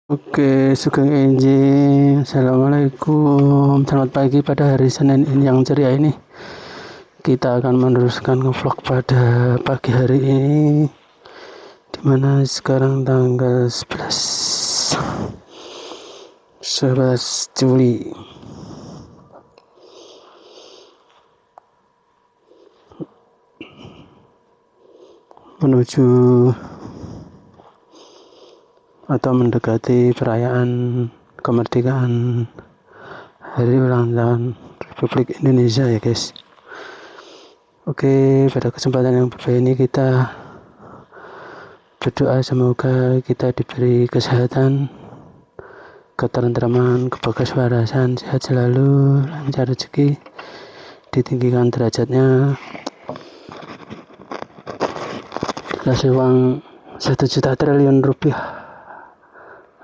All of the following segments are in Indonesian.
Oke, Sugeng Enjing. Assalamualaikum. Selamat pagi pada hari Senin ini yang ceria ini. Kita akan meneruskan ngevlog pada pagi hari ini, dimana sekarang tanggal 11 Juli. Menuju atau mendekati perayaan kemerdekaan hari ulang tahun Republik Indonesia ya guys. Oke, pada kesempatan yang berbeda ini kita berdoa semoga kita diberi kesehatan, ketentraman, kebahagiaan, sehat selalu, lancar rezeki, ditinggikan derajatnya, kasih uang 1 juta triliun rupiah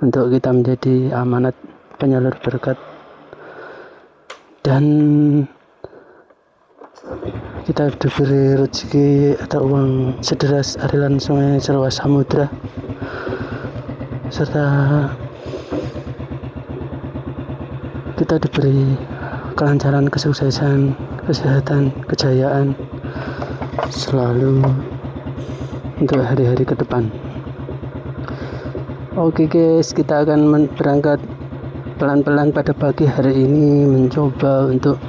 untuk kita menjadi amanat penyalur berkat, dan kita diberi rezeki atau uang sederas aliran sungai seluas samudra, serta kita diberi kelancaran, kesuksesan, kesehatan, kejayaan selalu untuk hari-hari ke depan. Oke guys, kita akan berangkat pelan-pelan pada pagi hari ini, mencoba untuk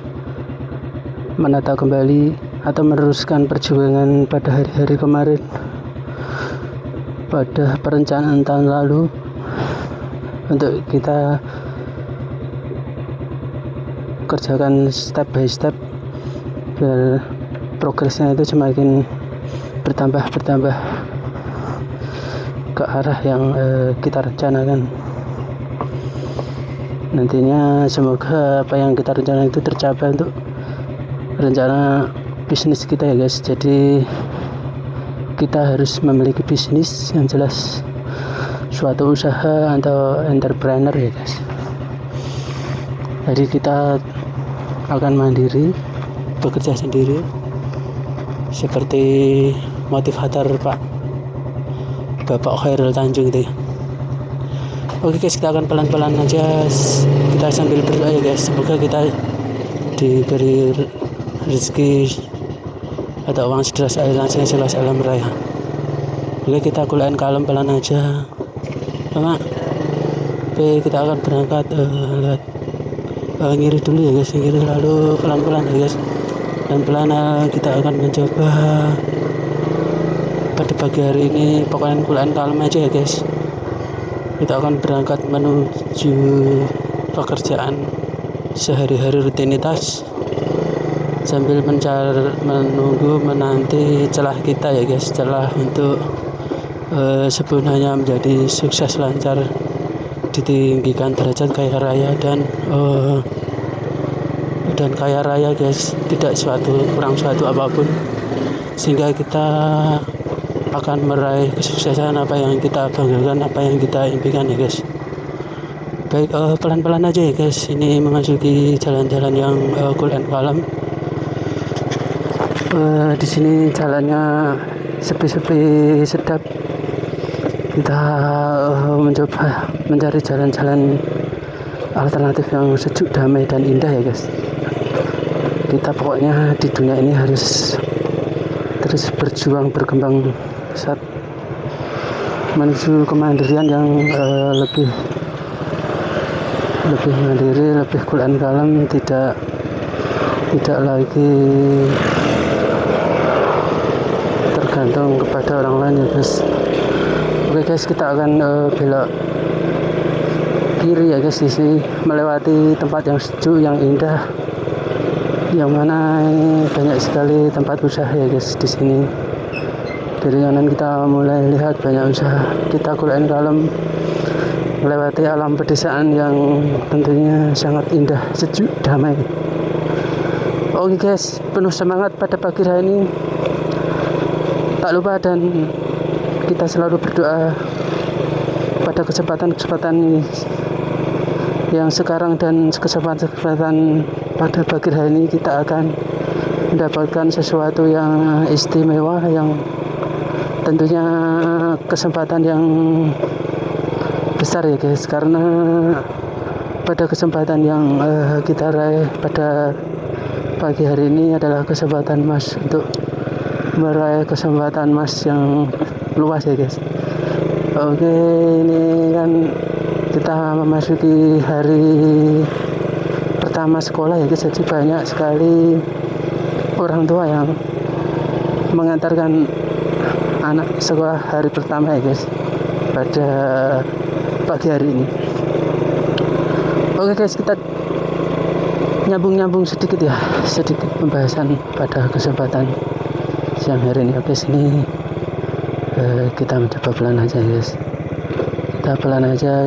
menata kembali atau meneruskan perjuangan pada hari-hari kemarin, pada perencanaan tahun lalu, untuk kita kerjakan step by step biar progresnya itu semakin bertambah ke arah yang kita rencanakan. Nantinya semoga apa yang kita rencanakan itu tercapai untuk rencana bisnis kita ya guys. Jadi kita harus memiliki bisnis yang jelas, suatu usaha atau entrepreneur ya guys. Jadi kita akan mandiri, bekerja sendiri, seperti motivator Bapak Khairul Tanjung gitu ya. Oke guys, kita akan pelan-pelan aja, kita sambil berdoa ya guys, semoga kita diberi rezeki atau uang sederas aliran sungai seluas alam raya. Oke, kita kuliahin kalem pelan aja Mama. Oke, kita akan berangkat lewat ngiri dulu ya guys, ngiri lalu pelan-pelan ya guys, pelan-pelan kita akan mencoba pada pagi hari ini. Pokoknya kuliahin kalem aja ya guys. Kita akan berangkat menuju pekerjaan sehari-hari, rutinitas, sambil menanti celah kita ya guys, celah untuk sebenarnya menjadi sukses, lancar, ditinggikan derajat, kaya raya dan kaya raya guys, tidak kurang suatu apapun, sehingga kita akan meraih kesuksesan apa yang kita banggakan, apa yang kita impikan ya guys. Baik, pelan-pelan aja ya guys, ini memasuki jalan-jalan yang cool and calm. Di sini jalannya sepi-sepi sedap. Kita mencoba mencari jalan-jalan alternatif yang sejuk, damai dan indah ya guys. Kita pokoknya di dunia ini harus terus berjuang, berkembang saat menuju kemandirian yang lebih mandiri, lebih cool and calm, tidak lagi tergantung kepada orang lain ya guys. Oke guys, kita akan belok kiri ya guys, di sini melewati tempat yang sejuk, yang indah, yang mana banyak sekali tempat usaha ya guys di sini. Dari kanan kita mulai lihat banyak usaha. Kita cool and calm melewati alam pedesaan yang tentunya sangat indah, sejuk, damai. Oke guys, penuh semangat pada pagi hari ini. Tak lupa dan kita selalu berdoa pada kesempatan yang sekarang dan kesempatan pada pagi hari ini kita akan mendapatkan sesuatu yang istimewa, yang tentunya kesempatan yang besar ya guys, karena pada kesempatan yang kita raih pada pagi hari ini adalah kesempatan emas untuk meraih kesempatan emas yang luas ya guys. Oke, ini kan kita memasuki hari pertama sekolah ya guys, jadi banyak sekali orang tua yang mengantarkan anak sekolah hari pertama ya guys pada pagi hari ini. Oke guys, kita nyambung sedikit pembahasan pada kesempatan siang hari ini. Oke, sini kita mencoba pelan aja guys.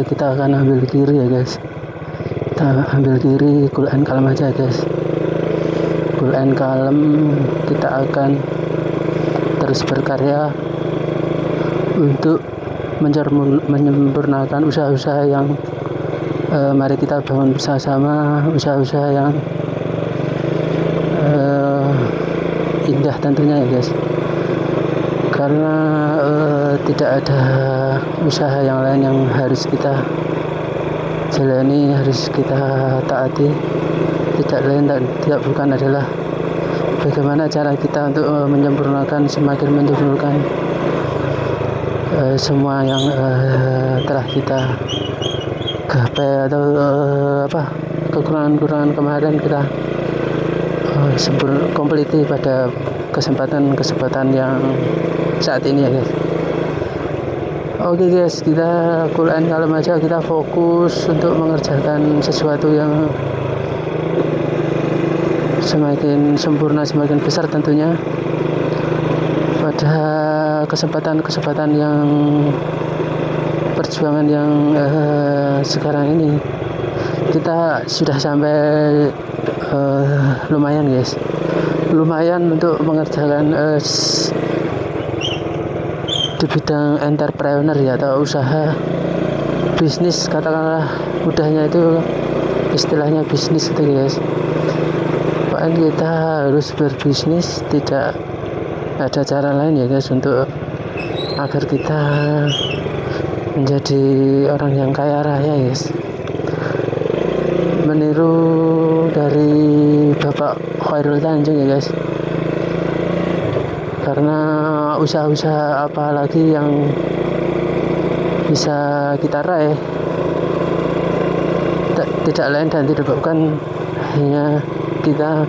Kita akan ambil kiri ya guys. Kita ambil kiri, cool and calm aja guys. Cool and calm, kita akan terus berkarya untuk menyempurnakan usaha-usaha yang mari kita bangun bersama-sama, usaha-usaha yang indah tentunya ya guys, karena tidak ada usaha yang lain yang harus kita jalani, harus kita taati. Tidak bukan adalah bagaimana cara kita untuk semakin menyempurnakan semua yang telah kita gapai atau kekurangan kemarin kita kompliti pada kesempatan yang saat ini ya guys. Oke guys, kita cool and calm aja, kita fokus untuk mengerjakan sesuatu yang semakin sempurna, semakin besar tentunya pada kesempatan yang perjuangan yang sekarang ini. Kita sudah sampai lumayan untuk mengerjakan di bidang entrepreneur ya, atau usaha bisnis, katakanlah mudahnya itu istilahnya bisnis gitu guys. Pokoknya kita harus berbisnis, tidak ada cara lain ya guys untuk agar kita menjadi orang yang kaya raya guys, meniru dari Bapak Khairul Tanjung ya guys. Karena usaha-usaha apa lagi yang bisa kita raih tidak lain dan tidak bukan hanya kita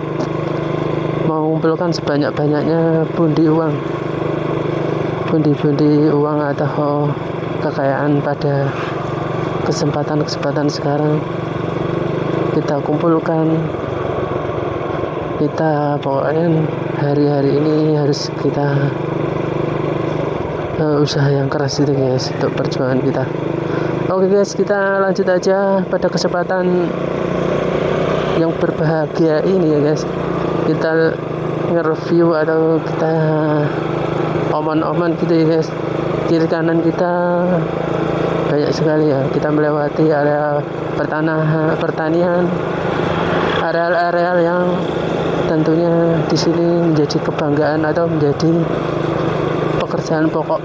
mengumpulkan sebanyak-banyaknya pundi uang atau kekayaan pada kesempatan sekarang. Kita kumpulkan, kita pokoknya hari-hari ini harus kita usaha yang keras itu guys untuk perjuangan kita. Oke guys, kita lanjut aja pada kesempatan yang berbahagia ini ya guys. Kita nge-review atau kita oman gitu ya guys. Kiri kanan kita banyak sekali ya, kita melewati area pertanian, areal yang tentunya di sini menjadi kebanggaan atau menjadi pekerjaan pokok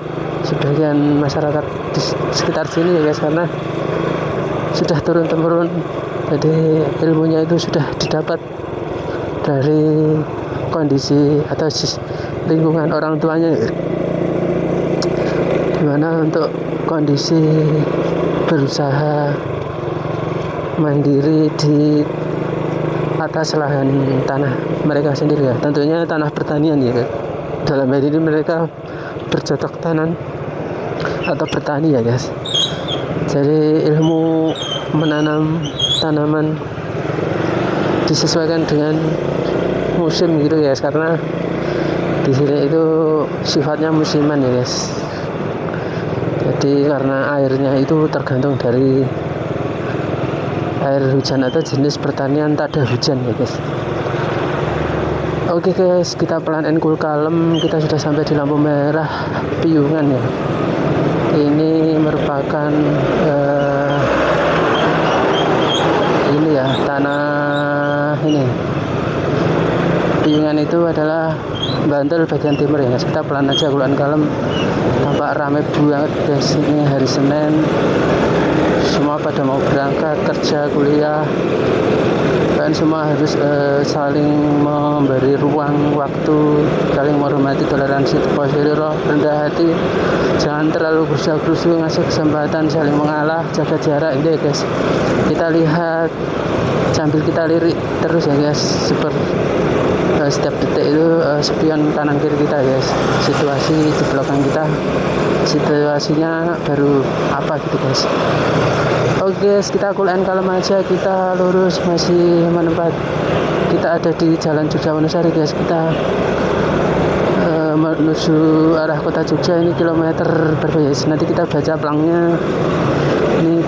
sebagian masyarakat di sekitar sini ya guys, karena sudah turun-temurun, jadi ilmunya itu sudah didapat dari kondisi atau lingkungan orang tuanya, dimana untuk kondisi berusaha mandiri di atas lahan tanah mereka sendiri ya, tentunya tanah pertanian ya. Dalam hal ini mereka bercocok tanam atau bertani ya guys. Jadi ilmu menanam tanaman disesuaikan dengan musim gitu ya guys, karena di sini itu sifatnya musiman ya guys. Jadi karena airnya itu tergantung dari air hujan atau jenis pertanian tak ada hujan ya guys. Oke guys, kita pelan and cool calm, kita sudah sampai di lampu merah Piungan ya. Ini merupakan ini ya, tanah ini Piungan itu adalah Bantul bagian timur ya guys. Kita pelan aja, cool and calm, tampak ramai banget guys. Ini hari Senin semua pada mau berangkat kerja, kuliah, kalian semua harus saling memberi ruang waktu, saling menghormati, toleransi, roh, rendah hati, jangan terlalu berusaha-berusaha, ngasih kesempatan, saling mengalah, jaga jarak. Ini ya guys, kita lihat sambil kita lirik terus ya guys, setiap detik itu spion kanan kiri kita guys, situasi di belakang kita, situasinya baru apa gitu guys. Oke guys, kita cool and kalem aja, kita lurus, masih menempat, kita ada di Jalan Jogja Wonosari guys, kita menuju arah kota Jogja. Ini kilometer berapa guys, nanti kita baca pelangnya. Ini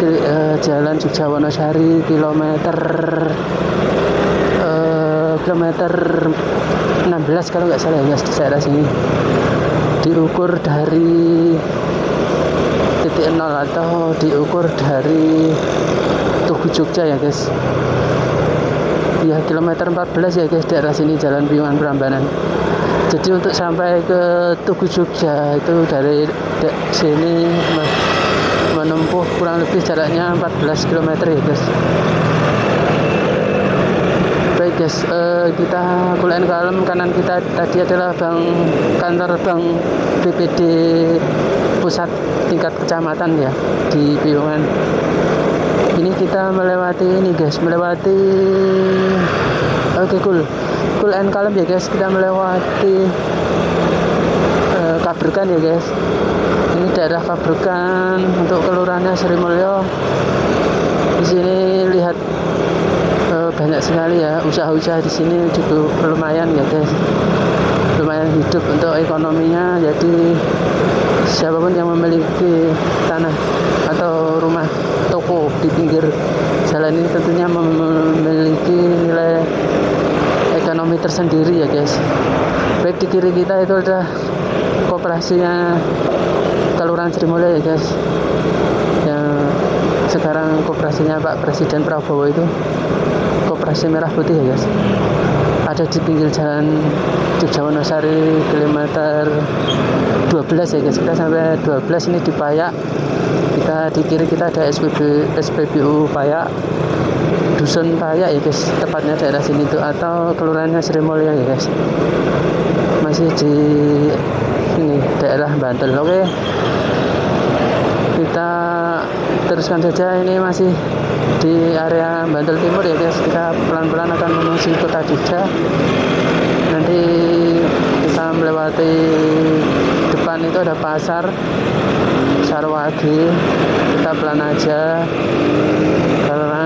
Jalan Jogja Wonosari kilometer 16 kalau nggak salah ya guys, di daerah sini diukur dari titik 0 atau diukur dari Tugu Jogja ya guys. Ya kilometer 14 ya guys, daerah sini Jalan Piungan Prambanan. Jadi untuk sampai ke Tugu Jogja itu dari sini menempuh kurang lebih jaraknya 14 km ya guys. Baik guys, kita cool and kalem. Kanan kita tadi adalah kantor bank BPD pusat tingkat kecamatan ya di Piungan. Ini kita melewati ini guys, oke cool and kalem ya guys, kita melewati Kabrekan ya guys. Ini daerah Kabrekan untuk kelurahannya Sri Mulyo. Di sini lihat banyak sekali ya usaha-usaha di sini cukup lumayan ya guys, lumayan hidup untuk ekonominya. Jadi siapapun yang memiliki tanah atau rumah toko di pinggir jalan ini tentunya memiliki nilai ekonomi tersendiri ya guys. Baik, di kiri kita itu ada koperasinya Kelurahan Sri Mulyo ya guys, yang sekarang koperasinya Pak Presiden Prabowo itu koperasi merah putih ya guys, ada di pinggir Jalan Jogja Wonosari kilometer 12 ya guys. Kita sampai 12 ini di Payak, kita di kiri kita ada SPBU Payak, Dusun Payak ya guys, tepatnya daerah sini tuh, atau kelurahannya Sri Mulyo ya guys, masih di ini daerah Bantul. Oke, kita teruskan saja, ini masih di area Bantul Timur ya guys. Kita pelan-pelan akan menuju kota Jogja. Nanti kita melewati depan itu ada pasar Sarwagi, kita pelan aja karena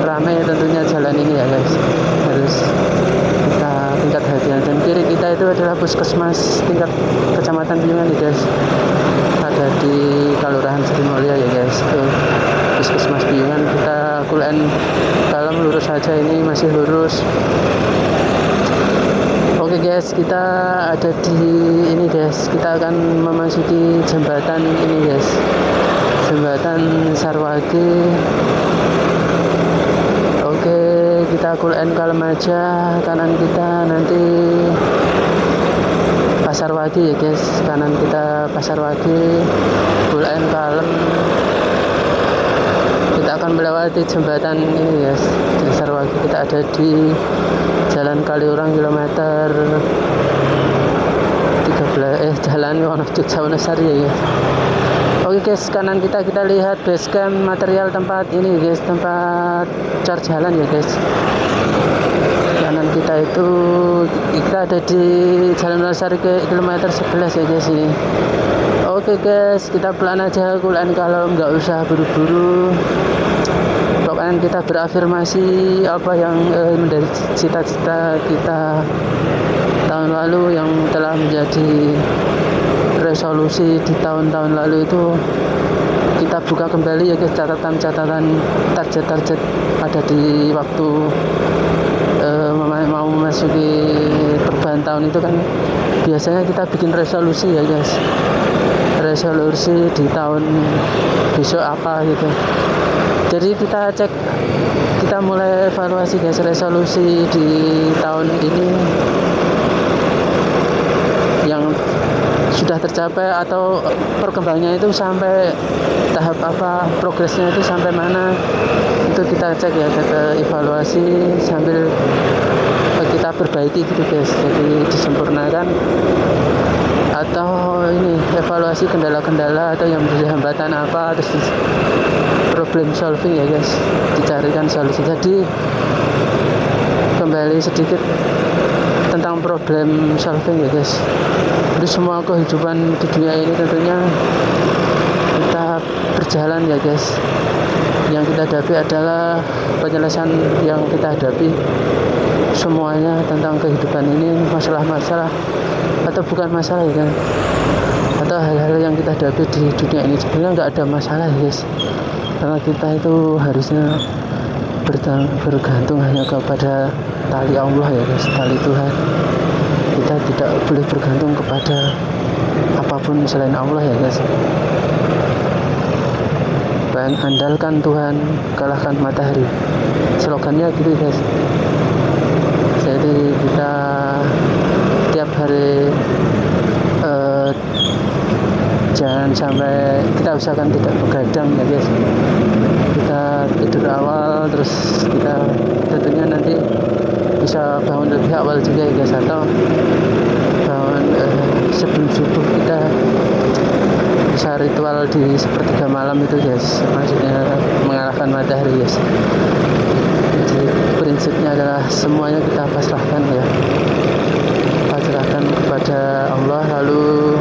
ramai tentunya jalan ini ya guys, harus kita tingkat hati-hati. Dan kiri kita itu adalah puskesmas tingkat kecamatan Piungan ya guys, ada di Kelurahan Sri Mulyo ya guys, itu puskesmas Piungan. Kita cool and kalem, lurus saja, ini masih lurus. Oke guys, kita ada di ini guys, kita akan memasuki jembatan ini guys, jembatan Sarwagi. Oke, kita cool and kalem aja. Kanan kita nanti Pasar Wagi ya guys, kanan kita Pasar Wagi, cool and kalem. Kita akan melewati jembatan ini guys, Pasar Wagi. Kita ada di Jalan Kaliurang kilometer 13, Jalan Jogja Wonosari ya guys. Oke guys, kanan kita lihat base camp material tempat ini guys, tempat car jalan ya guys. Kanan kita itu kita ada di Jalan Wonosari ke kilometer 11 ya guys ini. Oke guys, kita pelan aja, cool and kalem, nggak usah buru-buru. Pokoknya kita berafirmasi apa yang menjadi cita-cita kita tahun lalu, yang telah menjadi resolusi di tahun-tahun lalu itu kita buka kembali ya guys, catatan-catatan, target-target ada di waktu mau memasuki perubahan tahun itu kan biasanya kita bikin resolusi ya guys, resolusi di tahun besok apa gitu. Jadi kita cek, kita mulai evaluasi guys, resolusi di tahun ini yang sudah sudah tercapai atau perkembangannya itu sampai tahap apa, progresnya itu sampai mana, itu kita cek ya, kita evaluasi sambil kita perbaiki gitu guys. Jadi disempurnakan atau ini evaluasi kendala-kendala atau yang menjadi hambatan apa, terus problem solving ya guys, dicarikan solusi. Jadi kembali sedikit tentang problem solving ya guys. Jadi semua kehidupan di dunia ini tentunya kita berjalan ya guys. Yang kita hadapi adalah penyelesaian yang kita hadapi semuanya tentang kehidupan ini, masalah-masalah atau bukan masalah ya kan, atau hal-hal yang kita hadapi di dunia ini sebenarnya nggak ada masalah ya guys, karena kita itu harusnya bergantung hanya kepada tali Allah ya guys, tali Tuhan. Kita tidak boleh bergantung kepada apapun selain Allah ya guys. Andalkan Tuhan, kalahkan matahari, slogannya gitu guys. Jadi kita tiap hari jangan sampai, kita usahakan tidak begadang ya guys. Kita tidur awal, terus kita tentunya nanti bisa bangun lebih awal juga ya guys, atau bangun sebelum subuh. Kita bisa ritual di sepertiga malam itu guys, maksudnya mengalahkan matahari guys. Jadi prinsipnya adalah semuanya kita pasrahkan ya, pasrahkan kepada Allah. Lalu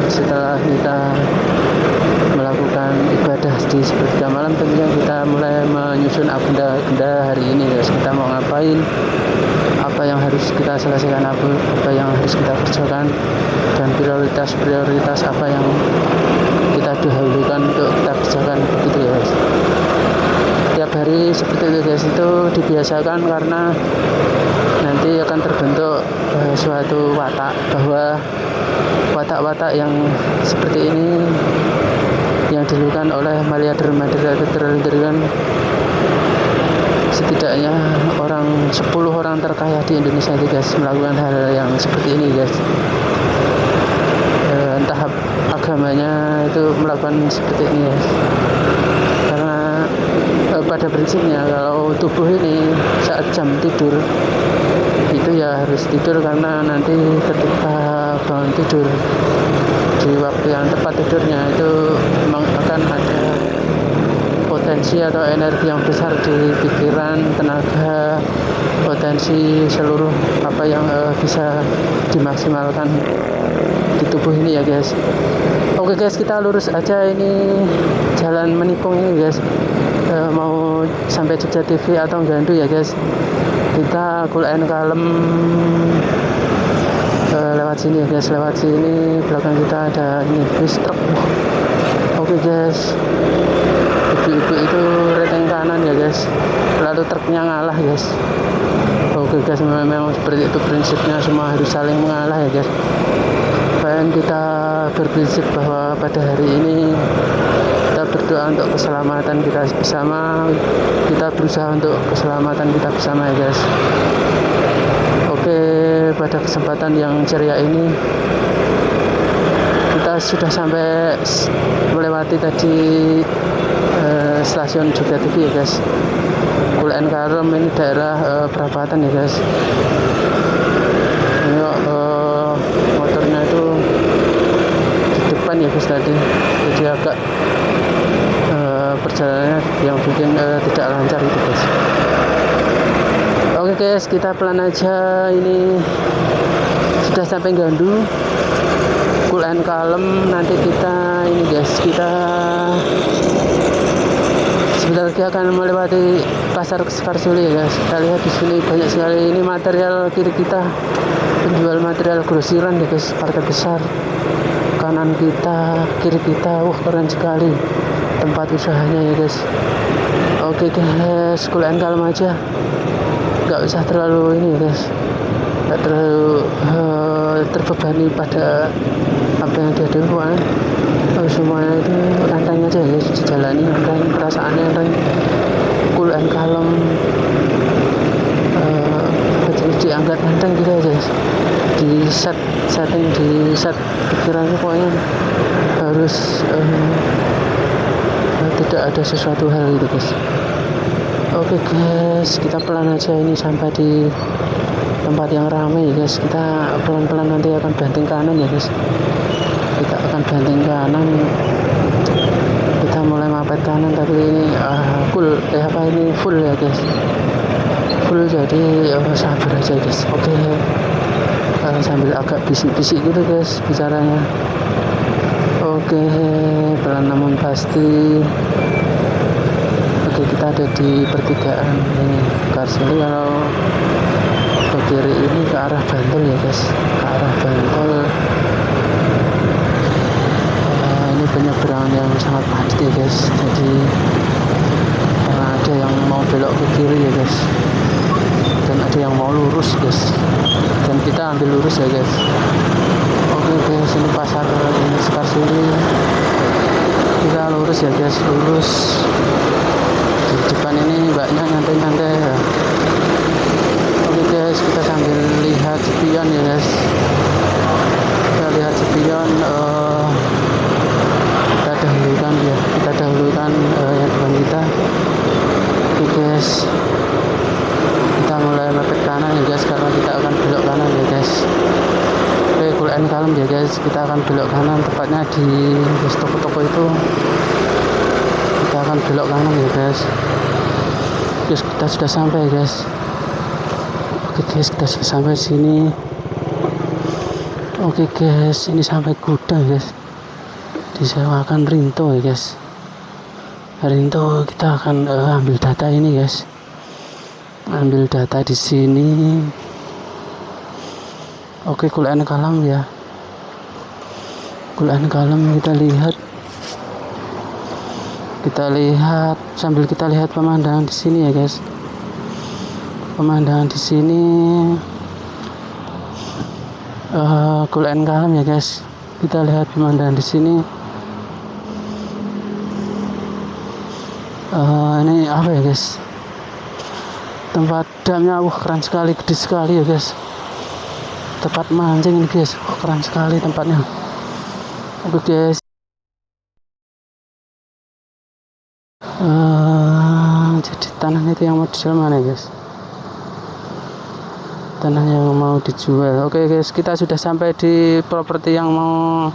setelah kita melakukan ibadah di sepertiga malam, tentunya kita mulai menyusun agenda hari ini guys. Kita mau ngapain, apa yang harus kita selesaikan, apa yang harus kita kerjakan, dan prioritas apa yang kita dahulukan untuk kita kerjakan, begitu ya guys. Tiap hari seperti itu guys, itu dibiasakan karena nanti akan terbentuk suatu watak, bahwa watak-watak yang seperti ini yang dilakukan oleh miliarder triliun, setidaknya 10 orang terkaya di Indonesia itu guys melakukan hal yang seperti ini guys. Entah agamanya itu melakukan seperti ini guys. Karena pada prinsipnya kalau tubuh ini saat jam tidur itu ya harus tidur, karena nanti ketika bangun tidur di waktu yang tepat tidurnya itu memang akan ada potensi atau energi yang besar di pikiran, tenaga, potensi seluruh apa yang bisa dimaksimalkan di tubuh ini ya guys. Oke guys, kita lurus aja ini jalan menikung ini guys, mau sampai Jogja TV atau Gandu ya guys. Kita kulen kalem lewat sini ya guys, lewat sini. Belakang kita ada ini bis truk. Oke guys, ibu-ibu itu reteng kanan ya guys, lalu truknya ngalah guys. Oke guys, memang seperti itu prinsipnya, semua harus saling mengalah ya guys. Dan kita berprinsip bahwa pada hari ini kita berdoa untuk keselamatan kita bersama, kita berusaha untuk keselamatan kita bersama ya guys. Oke, pada kesempatan yang ceria ini kita sudah sampai melewati tadi stasiun Jogja TV ya guys. Kulen Karom ini daerah perapatan ya guys. Ini motornya itu di depan ya guys tadi, jadi agak perjalanannya yang bikin tidak lancar itu guys. Oke guys, kita pelan aja, ini sudah sampai Gandu, kulen kalem. Nanti kita ini guys, kita sebentar lagi akan melewati pasar Sekarsuli ya guys. Kita lihat di sini banyak sekali ini material kiri kita, penjual material grosiran ya guys, partai besar. Kanan kita, kiri kita, wah keren sekali tempat usahanya ya guys. Oke guys, kulen kalem aja, nggak usah terlalu ini ya guys, nggak terlalu terbebani pada apa yang dihadapi. Semuanya itu rantang aja ya, dijalani rantang, perasaannya rantang, kulen kalem, diangkat enteng gitu aja guys, di setting di set pikirannya pokoknya harus tidak ada sesuatu hal gitu guys. Oke guys, kita pelan aja ini sampai di tempat yang ramai ya guys. Kita pelan-pelan nanti akan banting kanan ya guys. Kita akan banting kanan, kita mulai mapet kanan, tapi ini full ya guys, full, jadi sabar aja guys. Oke, sambil agak bisik-bisik gitu guys bicaranya. Oke, pelan namun pasti. Oke, kita ada di pertigaan ini Karseli. Kalau ke kiri ini ke arah Bantul ya guys, ke arah Bantul. Ini penyeberangan yang sangat padat ya guys, jadi ada yang mau belok ke kiri ya guys, dan ada yang mau lurus guys, dan kita ambil lurus ya guys. Oke guys, ini pasar ini Karseli, kita lurus ya guys, lurus. Di depan ini banyak nyantai-nyantai ya. Oke guys, kita sambil lihat spion ya guys, kita lihat spion. Kita dahulukan yang depan kita. Oke guys, kita mulai mepet kanan ya guys, karena kita akan belok kanan ya guys. Oke, cool and calm ya guys, kita akan belok kanan, tepatnya di toko-toko itu kita akan belok kanan ya guys. Guys, kita sudah sampai guys. Oke guys, kita sudah sampai sini. Oke guys, ini sampai gudang guys, disewakan Rinto ya guys. Rinto, kita akan ambil data ini guys, ambil data di sini. Oke, cool and calm ya, cool and calm. Kita lihat sambil kita lihat pemandangan di sini ya guys, pemandangan di sini. Cool and calm ya guys, kita lihat pemandangan di sini. Ini apa ya guys, tempat damnya. Keren sekali, gede sekali ya guys, tempat mancing ini guys. Keren sekali tempatnya. Oke guys, jadi tanahnya itu yang mau dijual mana guys, tanah yang mau dijual. Oke guys, kita sudah sampai di properti yang mau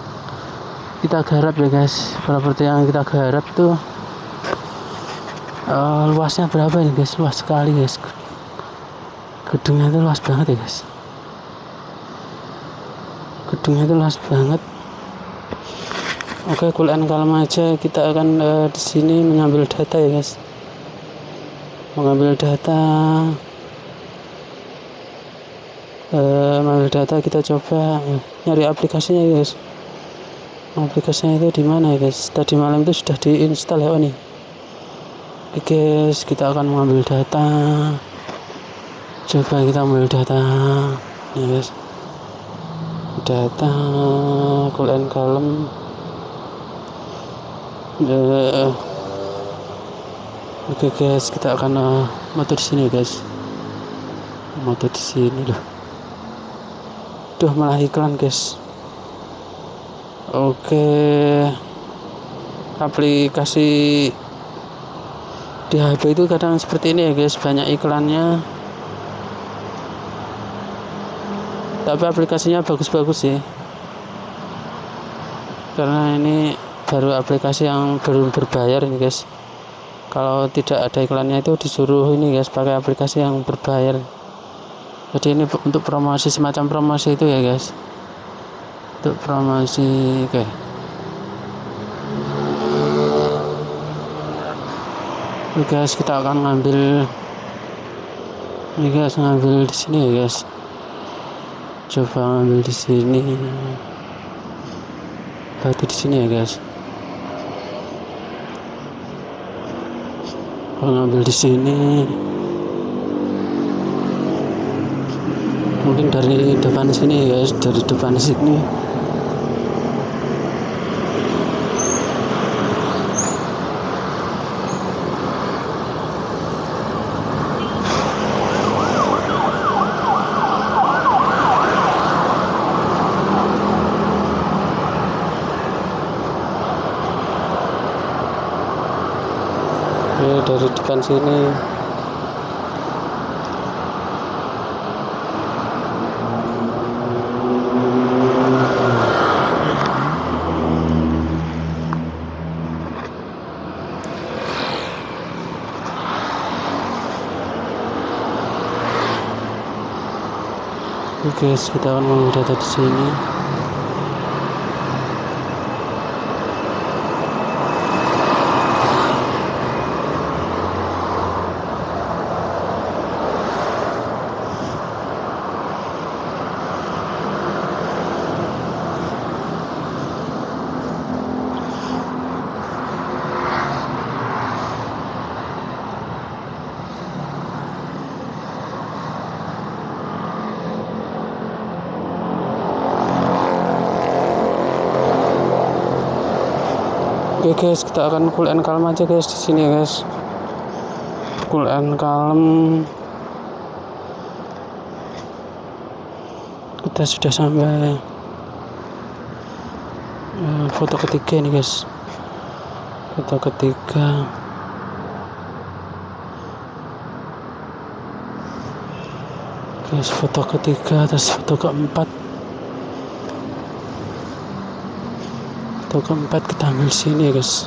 kita garap ya guys. Properti yang kita garap tuh luasnya berapa ini guys? Luas sekali guys, gedungnya itu luas banget ya guys, gedungnya itu luas banget. Oke, cool and calm aja, kita akan di sini mengambil data ya guys, mengambil data. Mengambil data, kita coba nyari aplikasinya ya guys. Aplikasinya itu di mana ya guys? Tadi malam itu sudah diinstal ya nih. Oke guys, kita akan mengambil data. Coba kita ambil data ya guys, data cool and calm. Oke guys, kita akan motor di sini guys, motor di sini loh. Duh, malah iklan guys. Oke, aplikasi di HP itu kadang seperti ini ya guys, banyak iklannya. Tapi aplikasinya bagus-bagus sih, karena ini baru aplikasi yang belum berbayar ini guys. Kalau tidak ada iklannya itu disuruh ini guys, pakai aplikasi yang berbayar. Jadi ini untuk promosi, semacam promosi itu ya guys, untuk promosi. Oke. Oke guys, kita akan ngambil ini guys, ngambil di sini ya guys. Coba ngambil di sini, batu di sini ya guys. Kalau ngambil di sini, mungkin dari depan sini ya guys, dari depan sini. Ini dari depan sini. Oke guys, kita akan menghindar di sini. Oke guys, kita akan cool and calm aja guys di sini ya guys. Cool and calm. Kita sudah sampai foto ketiga nih guys. Foto ketiga. Guys, foto ketiga, terus foto keempat. Foto keempat kita ambil sini ya guys.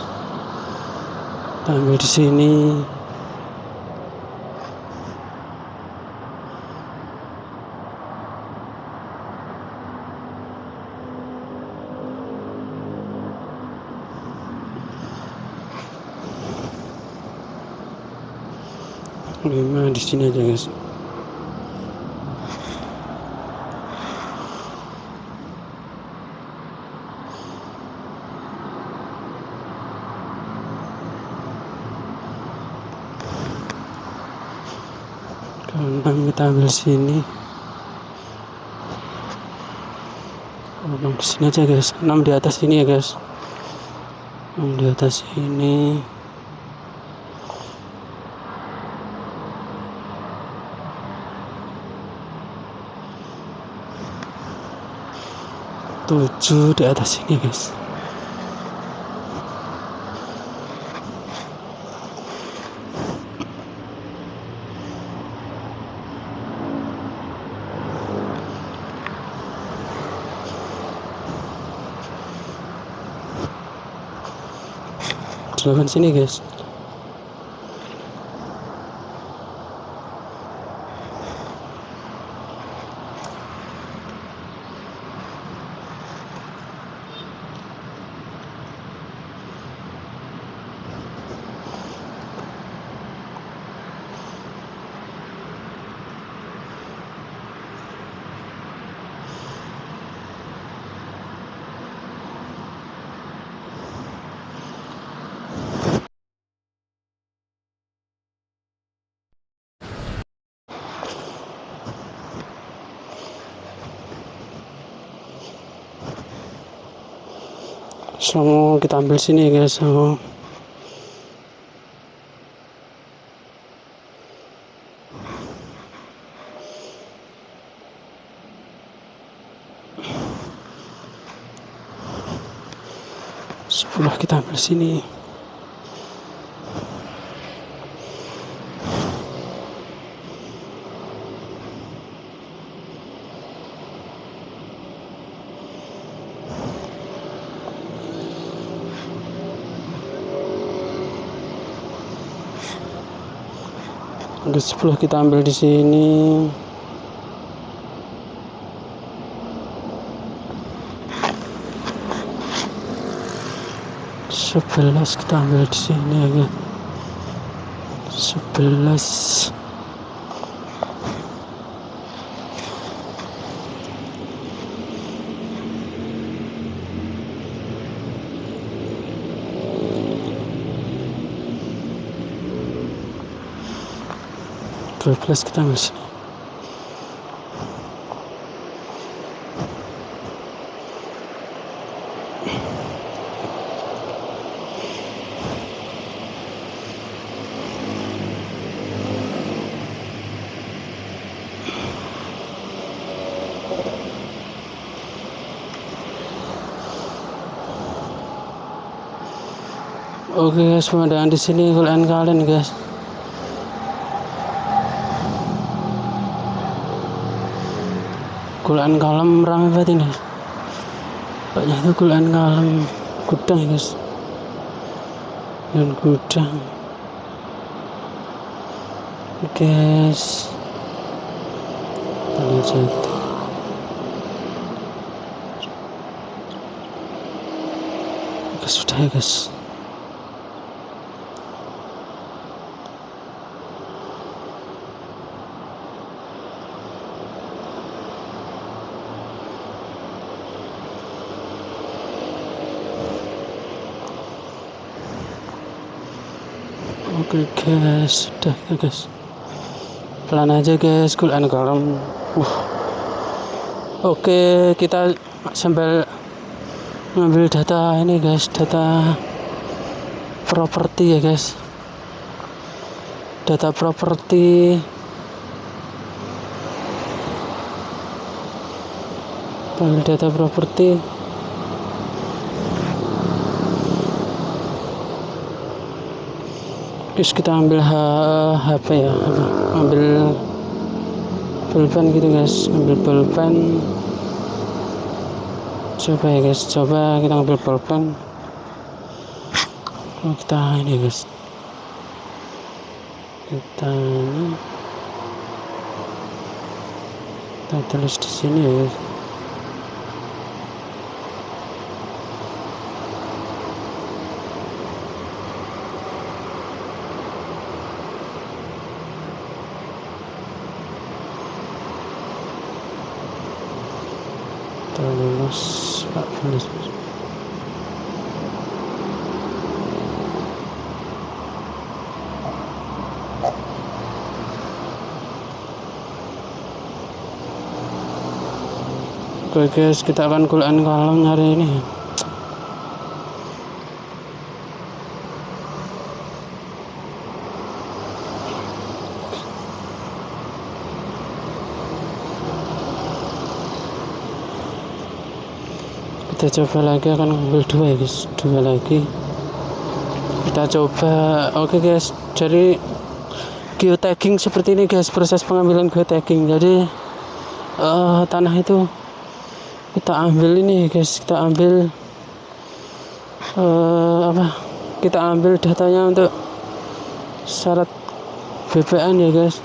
Kita ambil di sini. Lima di sini aja guys. Keenam kita ambil sini. Di sini aja guys. 6 di atas ini ya guys. 6 di atas ini. Tujuh di atas ini guys. Delapan sini guys. So kita ambil sini guys. So 10 kita ambil sini. Ada 10 kita ambil di sini. Sebelas kita ambil di sini ya. 11. Plus kita ambil sini. Oke guys, pemandangan di sini kalian guys. Kulaan kalem ramai banget ini. Banyak itu kulaan kalem gudang guys. Dan gudang. Guys. Lihat jatuh. Sudah ya guys. Oke guys, sudah ya guys. Pelan aja guys, kulaan kalem. Oke, kita sambil ngambil data ini guys, data properti ya guys. Data properti terus kita ambil HP ya, ambil pulpen gitu guys, ambil pulpen. Coba ya guys, coba kita ambil pulpen. Kita ini guys, kita tulis di sini ya guys. Lulus 14. Oke guys, kita akan kulaan kalem hari ini. Kita coba lagi, akan ngambil 2 ya guys, 2 lagi kita coba. Oke guys, jadi geotagging seperti ini guys, proses pengambilan geotagging. Jadi tanah itu kita ambil ini guys, kita ambil kita ambil datanya untuk syarat BPN ya guys,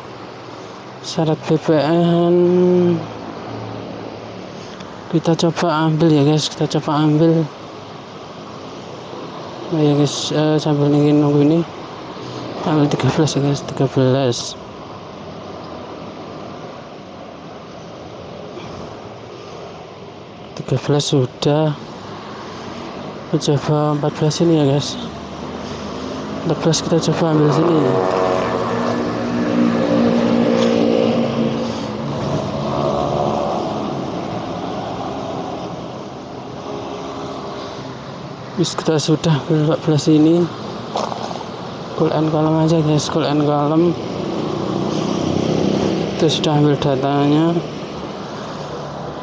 syarat BPN kita coba ambil ya guys, kita coba ambil. Oh ya guys, sambil nunggu ini ambil 13 ya guys, 13 sudah. Coba 14 ini ya guys, 14 kita coba ambil sini. Bis kita sudah 14 ini, kulaan kalem aja guys, kulaan kalem. Kita sudah ambil datanya,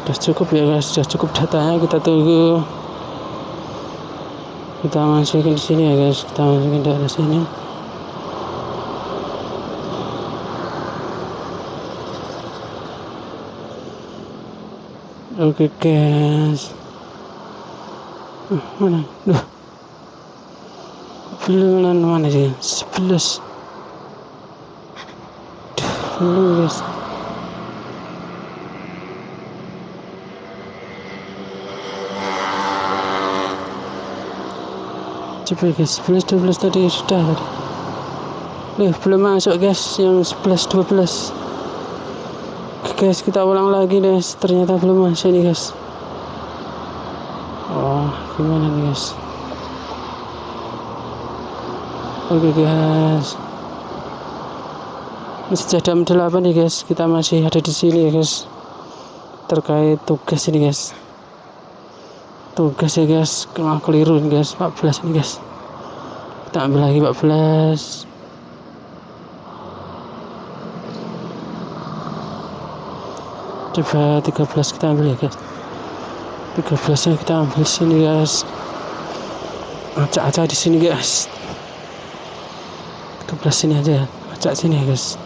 sudah cukup ya guys, sudah cukup datanya. Kita tunggu, kita masukin di sini ya guys, kita masukin daerah sini. Oke guys, mana? Belum mana sih? 11. Belum guys. Coba guys, 11 12 tadi sudah tadi. Belum masuk guys, yang 11 12. Oke guys, kita ulang lagi guys. Ternyata belum masuk nih guys. Oh, gimana nih guys? Oke guys, masih jam 8 nih guys, kita masih ada di sini ya guys, terkait tugas ini guys. Tugas ya guys, keliru nih guys, 14 nih guys. Kita ambil lagi 14. Coba 13 kita ambil ya guys. 13 nya kita ambil sini guys. Acak-acak di sini guys. ke belah sini aja ya, acak sini ya guys.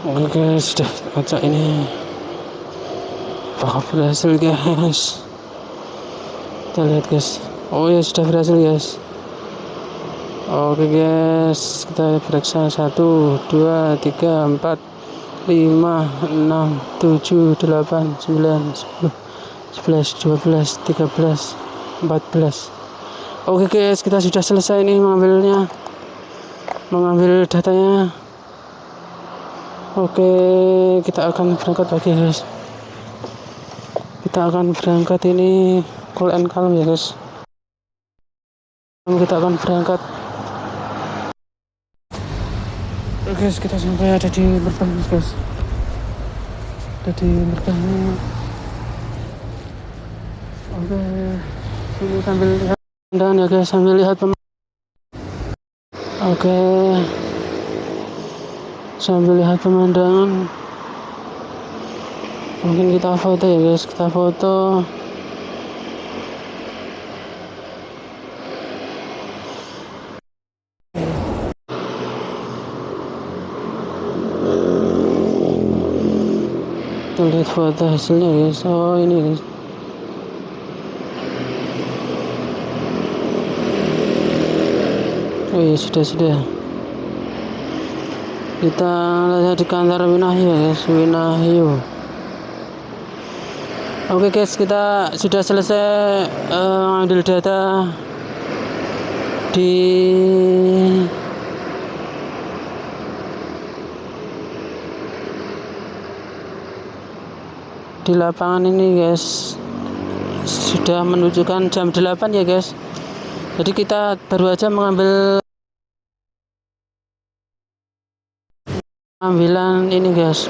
Oke guys, sudah acak ini. Apakah berhasil guys? Kita lihat guys. Oh ya, sudah berhasil guys. Oke guys, kita periksa 1, 2, 3, 4, 5, 6, 7, 8, 9, 10, 11, 12, 13, 14. Oke guys, kita sudah selesai nih mengambil datanya. Oke, kita akan berangkat lagi guys. Kita akan berangkat ini cool and calm ya guys. Kita akan berangkat. Oke guys, kita sampai ada di Merbang guys. Ada di Merbang. Oke, ini sambil lihat pemandangan ya guys, sambil lihat Oke, sambil lihat pemandangan. Mungkin kita foto ya guys, kita foto. Kita lihat foto hasilnya guys. Oh ini guys. Oh iya, sudah. Kita lihat di kantor Winahyu ya guys, Winahyu. Oke guys, kita sudah selesai ambil data di lapangan ini guys. Sudah menunjukkan jam 8 ya guys. Jadi kita baru aja pengambilan ini guys,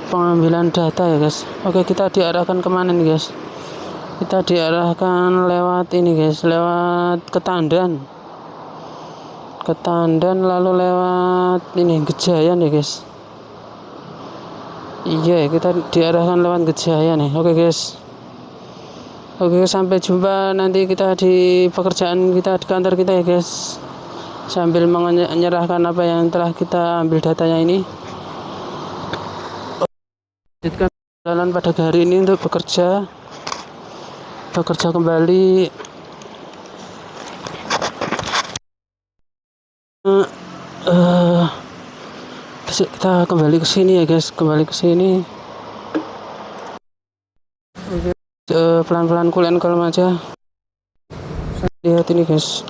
pengambilan data ya guys. Oke, kita diarahkan kemana nih guys? Kita diarahkan lewat ini guys, lewat Ketandan lalu lewat ini Gejayan ya guys. Iya, kita diarahkan lewat Gejayan nih. Oke guys. Oke, sampai jumpa nanti kita di pekerjaan kita di kantor kita ya guys. Sambil menyerahkan apa yang telah kita ambil datanya ini. Lanjutkan jalan pada hari ini untuk bekerja kembali. Kita kembali ke sini ya guys, Oke, pelan-pelan kuliah kalau aja. Lihat ini guys.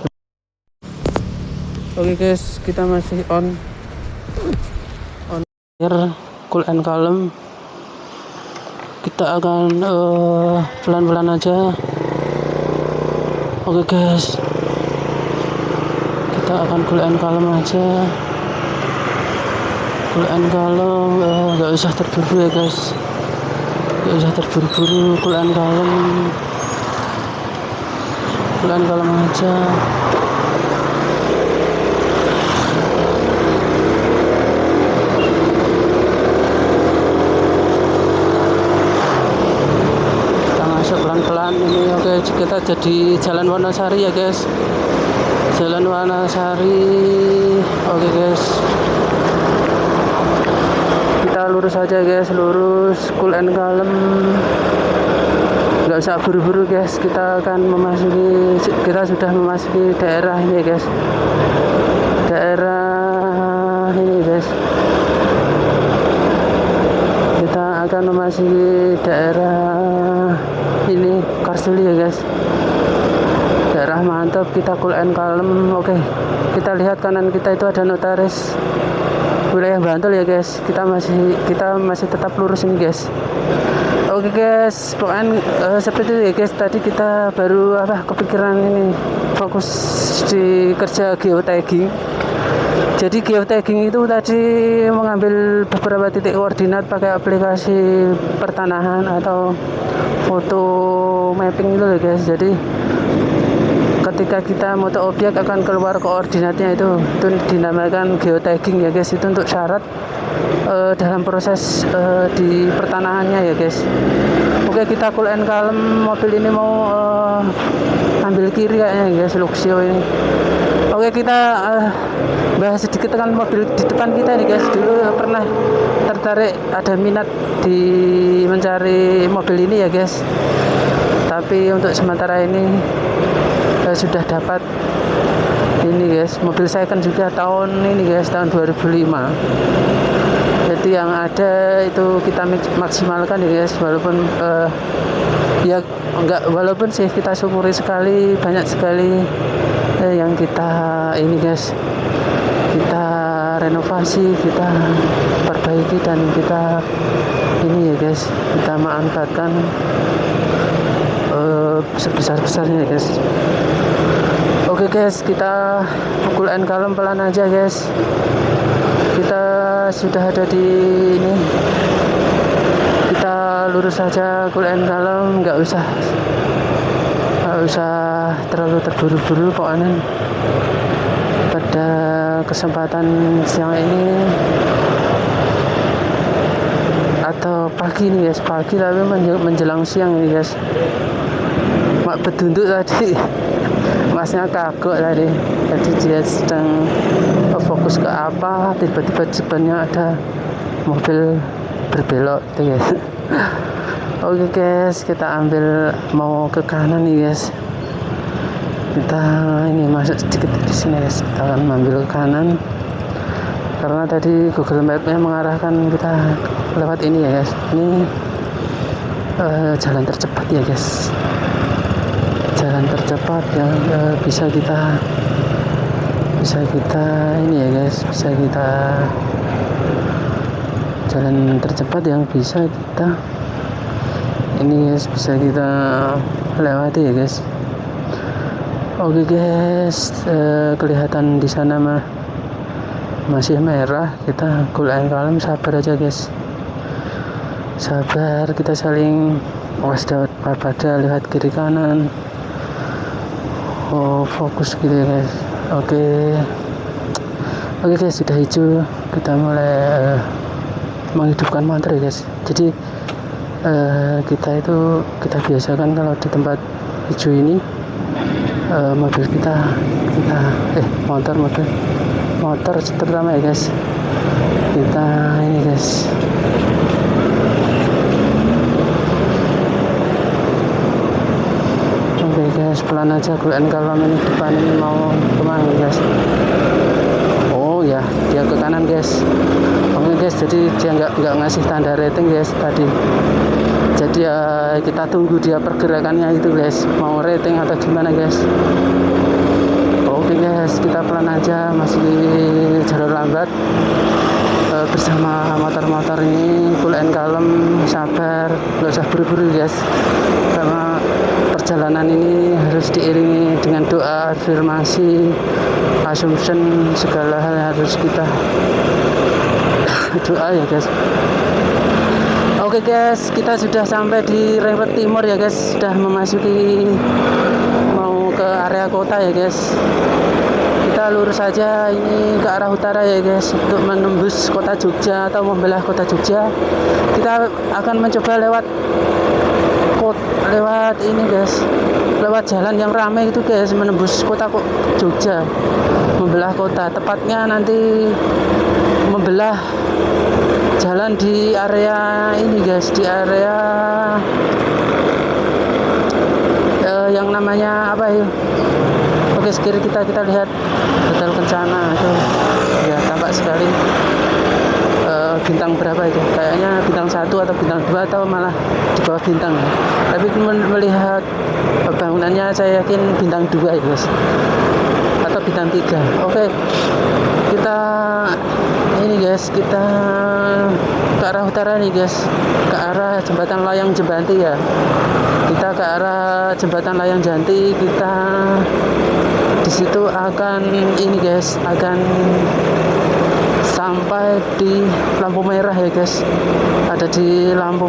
Oke guys, kita masih on air cool and calm. Kita akan pelan-pelan aja. Oke guys, kita akan cool and calm aja. Cool and calm, gak usah terburu-buru ya guys. Cool and calm aja. Pelan-pelan ini. Oke, kita jadi Jalan Wanasari ya guys, Jalan Wanasari. Oke guys, kita lurus aja guys, cool and calm, nggak usah buru-buru guys. Kita sudah memasuki daerah ini guys, kita akan memasuki daerah ini Karsuli ya guys, daerah mantap. Kita cool and calm. Oke, kita lihat kanan kita itu ada notaris wilayah Bantul ya guys. Kita masih tetap lurus ini guys. Oke guys, pokoknya seperti itu ya guys. Tadi kita baru kepikiran ini, fokus di kerja geotagging. Jadi geotagging itu tadi mengambil beberapa titik koordinat pakai aplikasi pertanahan atau foto mapping itu loh guys. Jadi ketika kita moto objek akan keluar koordinatnya, itu dinamakan geotagging ya guys. Itu untuk syarat dalam proses di pertanahannya ya guys. Oke, kita cool and calm. Mobil ini mau ambil kiri kayaknya guys, Luxio ini. Oke, kita bahas sedikit tentang mobil di depan kita nih guys. Dulu pernah tertarik, ada minat di mencari mobil ini ya guys, tapi untuk sementara ini sudah dapat ini guys, mobil second juga tahun ini guys, tahun 2005. Jadi yang ada itu kita maksimalkan ya guys, walaupun ya enggak, walaupun sih kita syukuri sekali, banyak sekali yang kita ini guys, kita renovasi, kita perbaiki, dan kita ini ya guys, kita manfaatkan sebesar-besarnya ya guys. Oke guys, kita cool and calm, pelan aja guys. Kita sudah ada di ini, kita lurus saja, cool and calm, nggak usah terlalu terburu-buru pokoknya. Pada kesempatan siang ini atau pagi nih guys, pagi tapi menjelang siang ini guys. Mak bedunduk tadi, masnya kagok tadi. Jadi dia sedang fokus ke apa, tiba-tiba depannya ada mobil berbelok gitu guys. Oke guys, kita ambil mau ke kanan nih guys. Kita ini masuk sedikit di sini guys. Kita akan mengambil ke kanan karena tadi Google Map-nya mengarahkan kita lewat ini ya guys. Ini jalan tercepat ya guys. Jalan tercepat yang bisa kita ini ya guys, bisa kita jalan tercepat yang bisa kita ini guys, bisa kita lewati ya guys. Oke guys, kelihatan di sana masih merah. Kita cool and calm, sabar aja guys, sabar. Kita saling waspada, lihat kiri kanan, fokus gitu ya guys. Oke guys, sudah hijau, kita mulai menghidupkan motor ya guys. Jadi kita biasakan kalau di tempat hijau ini mobil motor terutama ya guys, kita ini guys, oke guys, pelan aja, cool and calm. Ini depan ini mau kemana guys? Oh ya, dia ke kanan guys. Oke guys, jadi dia nggak ngasih tanda rating guys tadi. Jadi kita tunggu dia pergerakannya itu guys, mau rating atau gimana guys. Oke guys, kita pelan aja, masih jalur lambat. Bersama motor-motor ini cool and calm, sabar, nggak usah buru-buru guys, karena perjalanan ini harus diiringi dengan doa, afirmasi, assumption, segala hal harus kita doa ya guys. Oke guys, kita sudah sampai di Ring Road Timur ya guys, sudah memasuki mau ke area kota ya guys. Kita lurus saja ini ke arah utara ya guys, untuk menembus kota Jogja atau membelah kota Jogja. Kita akan mencoba lewat ini guys, lewat jalan yang ramai itu guys, menembus kota Jogja, membelah kota. Tepatnya nanti membelah jalan di area ini guys, di area yang namanya apa ya? Oke, sekiri kita lihat Hotel Kencana itu ya, tampak sekali. Bintang berapa itu? Kayaknya bintang 1 atau bintang 2 atau malah di bawah bintang ya. Tapi melihat bangunannya saya yakin bintang 2 ya guys, atau bintang 3. Oke, kita ini guys, kita ke arah utara nih guys, ke arah jembatan layang Jembanti ya. Kita ke arah jembatan layang Janti. Kita di situ akan ini guys, akan sampai di lampu merah ya guys. Ada di lampu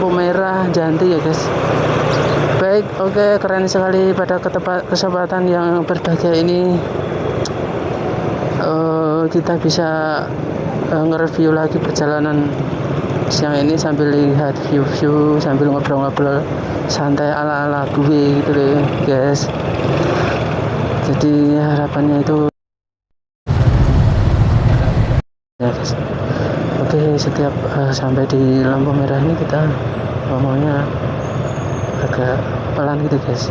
merah Janti ya guys. Baik, oke, keren sekali pada kesempatan yang berbahagia ini kita bisa nge-review lagi perjalanan siang ini sambil lihat view-view, sambil ngobrol-ngobrol santai ala-ala gue gitu deh guys. Jadi harapannya itu ya guys. Oke, setiap sampai di lampu merah ini kita ngomongnya agak pelan gitu guys,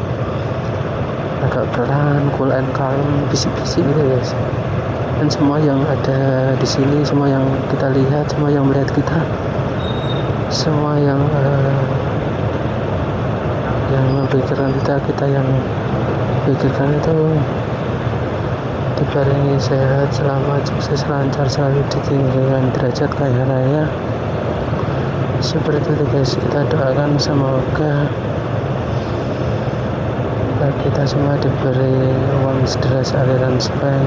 agak pelan, cool and calm, bisik-bisik gitu guys. Dan semua yang ada di sini, semua yang kita lihat, semua yang melihat kita, semua yang memikirkan kita yang pikirkan itu dibarengi sehat, selamat, sukses, lancar, selalu ditinggikan derajat kaya raya. Seperti itu guys, kita doakan semoga kita semua diberi uang sederas aliran sungai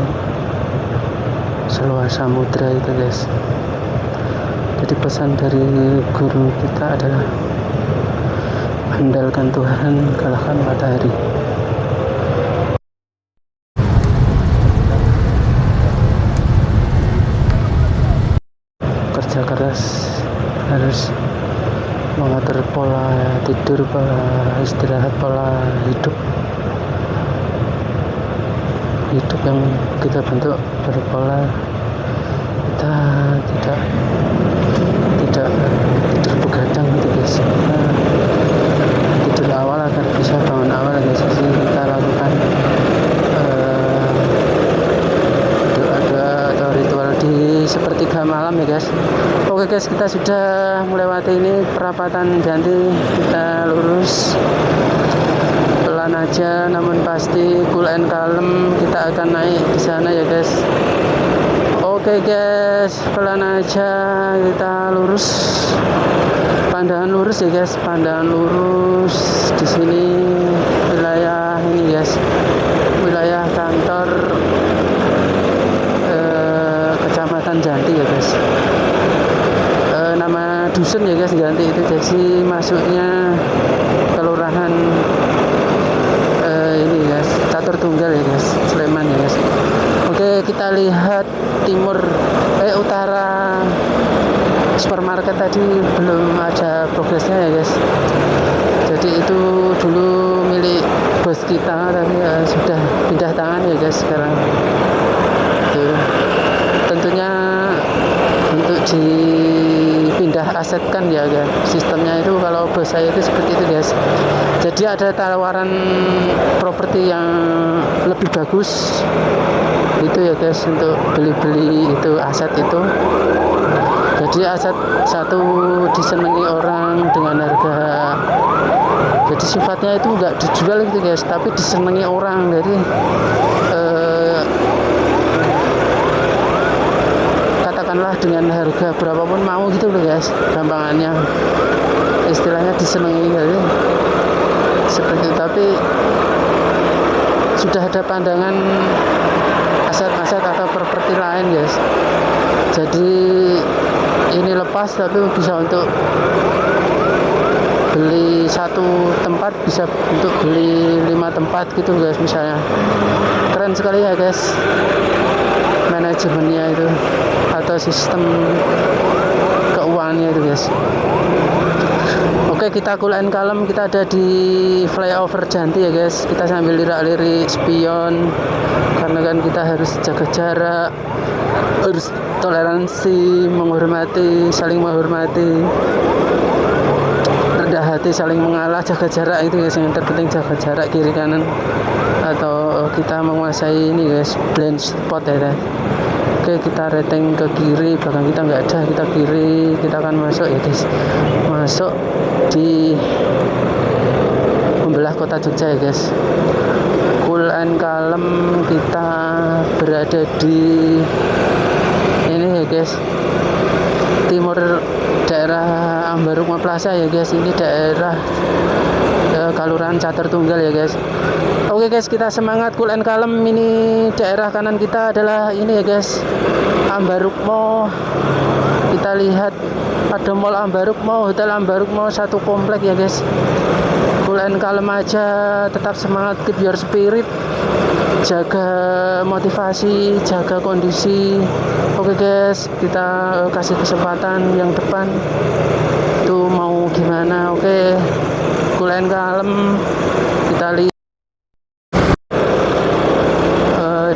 seluas samudra itu guys. Jadi pesan dari guru kita adalah andalkan Tuhan, kalahkan matahari. Kerja keras, harus mengatur pola tidur, pola istirahat, pola hidup yang kita bentuk berpola. Kita tidak tidur begadang gitu guys. Tidur awal agar bisa bangun awal guys. Jadi kita lakukan doa-doa atau ritual di sepertiga malam ya guys. Oke guys, kita sudah melewati ini perapatan Janti, kita lurus pelan aja namun pasti, cool and calm. Kita akan naik di sana ya guys. Oke guys, pelan aja, kita lurus, pandangan lurus ya guys, pandangan lurus. Di sini wilayah ini guys, wilayah kantor Kecamatan Janti ya guys. Nama dusun ya guys, Janti itu. Jadi masuknya kelurahan ini guys, Catur Tunggal ya guys, Sleman ya guys. Oke, kita lihat utara supermarket tadi belum ada progresnya ya guys. Jadi itu dulu milik bos kita, tapi sudah pindah tangan ya guys sekarang. Tuh. Tentunya untuk dipindah asetkan ya guys. Sistemnya itu kalau bos saya itu seperti itu guys. Jadi ada tawaran properti yang lebih bagus itu ya guys, untuk beli itu aset itu. Jadi aset satu disenangi orang dengan harga, jadi sifatnya itu enggak dijual gitu guys, tapi disenangi orang. Jadi katakanlah dengan harga berapapun mau gitu loh guys, gampangannya istilahnya disenangi. Jadi seperti itu, tapi sudah ada pandangan aset-aset atau properti lain guys. Jadi ini lepas tapi bisa untuk beli satu tempat, bisa untuk beli 5 tempat gitu guys misalnya. Keren sekali ya guys manajemennya itu atau sistem keuangannya itu guys. Oke, kita cool and calm, kita ada di flyover Janti ya guys. Kita sambil lirak-lirik spion karena kan kita harus jaga jarak, harus toleransi, menghormati, saling menghormati, rendah hati, saling mengalah, jaga jarak itu guys. Yang terpenting jaga jarak kiri kanan, atau kita menguasai ini guys, blind spot ya guys. Oke, kita rating ke kiri, belakang kita nggak ada, kita kiri, kita akan masuk ya guys, masuk di membelah kota Jogja ya guys. Cool and calm, kita berada di ini ya guys, timur daerah Ambarukma Plaza ya guys. Ini daerah Kelurahan Catur Tunggal ya guys. Oke guys, kita semangat, cool and calm. Ini daerah kanan kita adalah ini ya guys, Ambarukmo. Kita lihat ada Mall Ambarukmo, Hotel Ambarukmo, satu komplek ya guys. Cool cool and kalem aja, tetap semangat, keep your spirit, jaga motivasi, jaga kondisi. Oke guys, kita kasih kesempatan yang depan tuh mau gimana. Oke, cool and kalem, kita lihat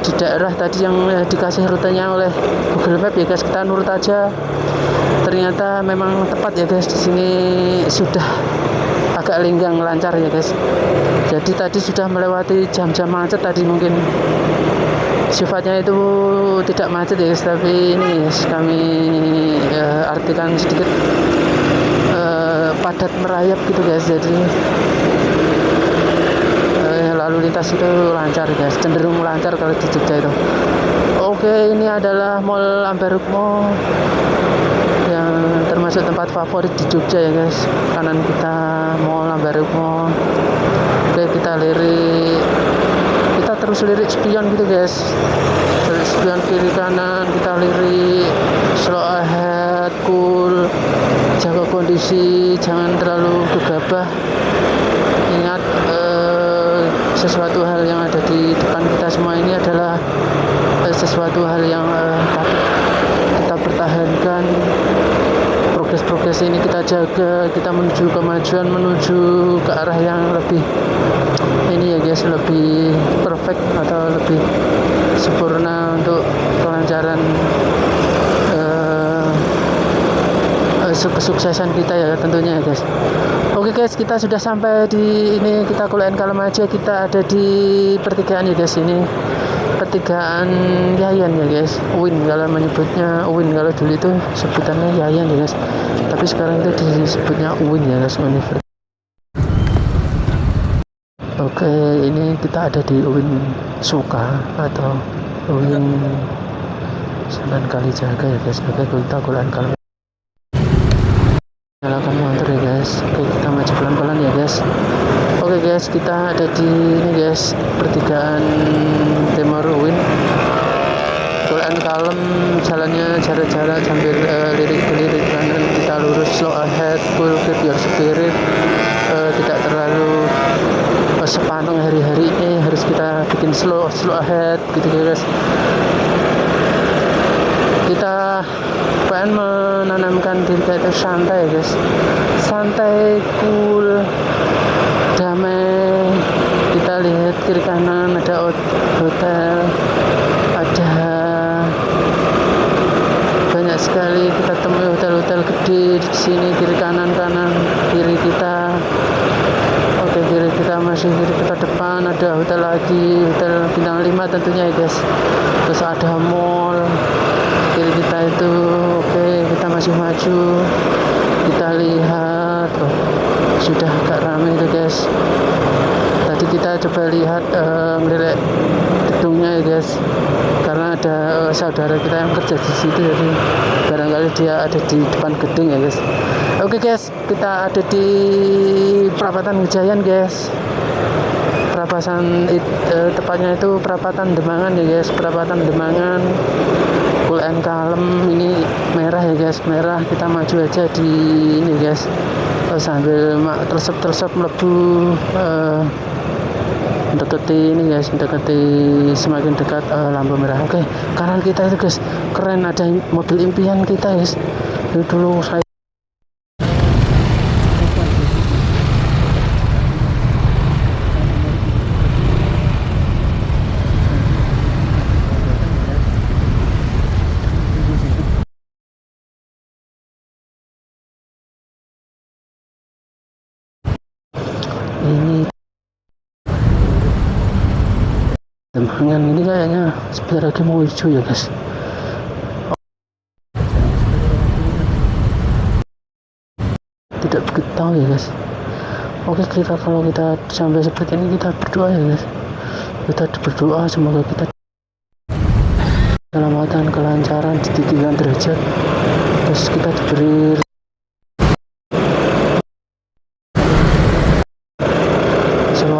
di daerah tadi yang dikasih rutenya oleh Google Map ya guys, kita nurut aja. Ternyata memang tepat ya guys, di sini sudah agak lenggang lancar ya guys. Jadi tadi sudah melewati jam-jam macet tadi, mungkin sifatnya itu tidak macet ya guys, tapi ini guys, kami artikan sedikit padat merayap gitu guys. Jadi lalu lintas itu lancar guys, cenderung lancar kalau di Jogja itu. Oke, ini adalah Mall Ambarukmo yang termasuk tempat favorit di Jogja ya guys. Kanan kita Mall Ambarukmo. Oke, kita terus lirik spion gitu guys, spion kiri kanan, kita lirik, slow ahead, cool, jaga kondisi, jangan terlalu gegabah. Ingat sesuatu hal yang ada di depan kita semua ini adalah sesuatu hal yang kita pertahankan. Progres ini kita jaga, kita menuju kemajuan, menuju ke arah yang lebih ini ya guys, lebih perfect atau lebih sempurna untuk kelancaran kesuksesan kita ya tentunya ya guys. Oke guys, kita sudah sampai di ini, kita kuliah kalem aja, kita ada di pertigaan ya guys. Ini pertigaan Yayan ya guys, UIN kalau menyebutnya, UIN kalau dulu itu sebutannya Yayan ya guys, tapi sekarang itu disebutnya UIN ya guys, Universitas. Oke, ini kita ada di UIN Suka atau UIN Sunan Kalijaga ya guys. Oke, kita kuliah kalem, nyalakan motor ya guys. Oke, kita maju pelan-pelan ya guys. Oke guys, kita ada di ini guys, pertigaan Timur UIN. Kuliah kalem, jalannya jarak-jarak sambil lirik-lirik kanan, kita lurus, slow ahead, cool, keep your spirit. Tidak terlalu sepaneng hari-hari ini, harus kita bikin slow ahead gitu guys. Kita pengen menanamkan diri kita itu santai guys, santai, cool, damai. Kita lihat kiri kanan ada hotel, ada banyak sekali kita temui hotel-hotel gede di sini, kiri kanan kiri kita. Oke, kiri kita masih, kiri kita depan ada hotel lagi, hotel bintang 5 tentunya ya guys. Terus ada mall kiri kita itu. Oke, kita masih maju, kita lihat, sudah agak ramai itu guys. Tadi kita coba lihat melihat gedungnya ya guys, karena ada saudara kita yang kerja di situ, jadi barangkali dia ada di depan gedung ya guys. Oke guys, kita ada di perapatan Wijayan guys. Tepatnya itu perapatan Demangan ya guys, perapatan Demangan. Cool and kalem, ini merah ya guys, merah. Kita maju aja di ini guys, sambil tersep melebu, mendekati ini guys, mendekati semakin dekat lampu merah. Oke, kanan kita itu guys, keren, ada mobil impian kita guys. Itu dulu saya ini Demangan ini kayaknya sebentar lagi mau hijau ya guys. Tidak begitu tahu ya guys. Oke, kalau kita sampai seperti ini, kita berdoa ya guys. Kita berdoa semoga kita keselamatan, kelancaran, ditinggikan derajat, terus kita diberi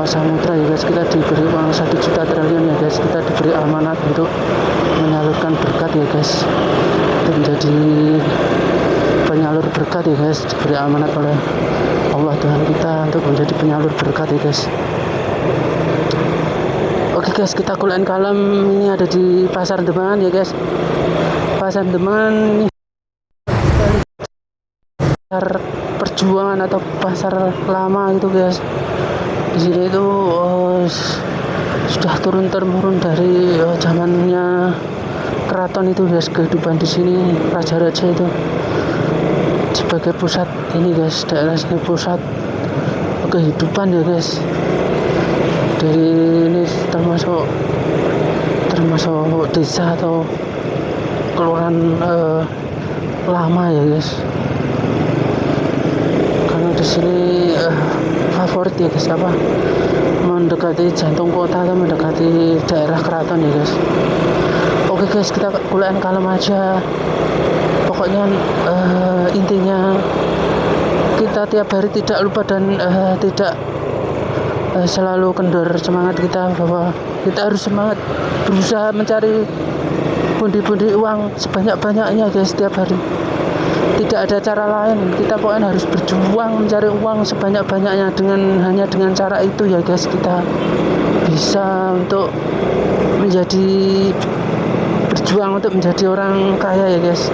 samudra ya guys, kita diberi uang 1 juta triliun ya guys, kita diberi amanat untuk menyalurkan berkat ya guys, untuk menjadi penyalur berkat berkat ya guys, diberi amanat oleh Allah Tuhan kita untuk menjadi penyalur berkat ya guys. Oke guys, kita kuliah kalam ini ada di Pasar Demangan ya guys. Pasar Demangan ini pasar perjuangan atau pasar lama gitu guys. Di sini itu sudah turun temurun dari zamannya keraton itu guys. Kehidupan di sini raja-raja itu sebagai pusat ini guys, daerah sini pusat kehidupan ya guys. Dari ini termasuk desa atau kelurahan lama ya guys. Karena di sini favorit ya guys, apa, mendekati jantung kota atau mendekati daerah keraton ya guys. Oke guys, kita kuliah kalem aja. Pokoknya intinya kita tiap hari tidak lupa dan tidak selalu kendor semangat kita, bahwa kita harus semangat berusaha mencari pundi-pundi uang sebanyak-banyaknya guys setiap hari. Tidak ada cara lain, kita pokoknya harus berjuang mencari uang sebanyak-banyaknya. Hanya dengan cara itu ya guys, kita bisa untuk berjuang untuk menjadi orang kaya ya guys.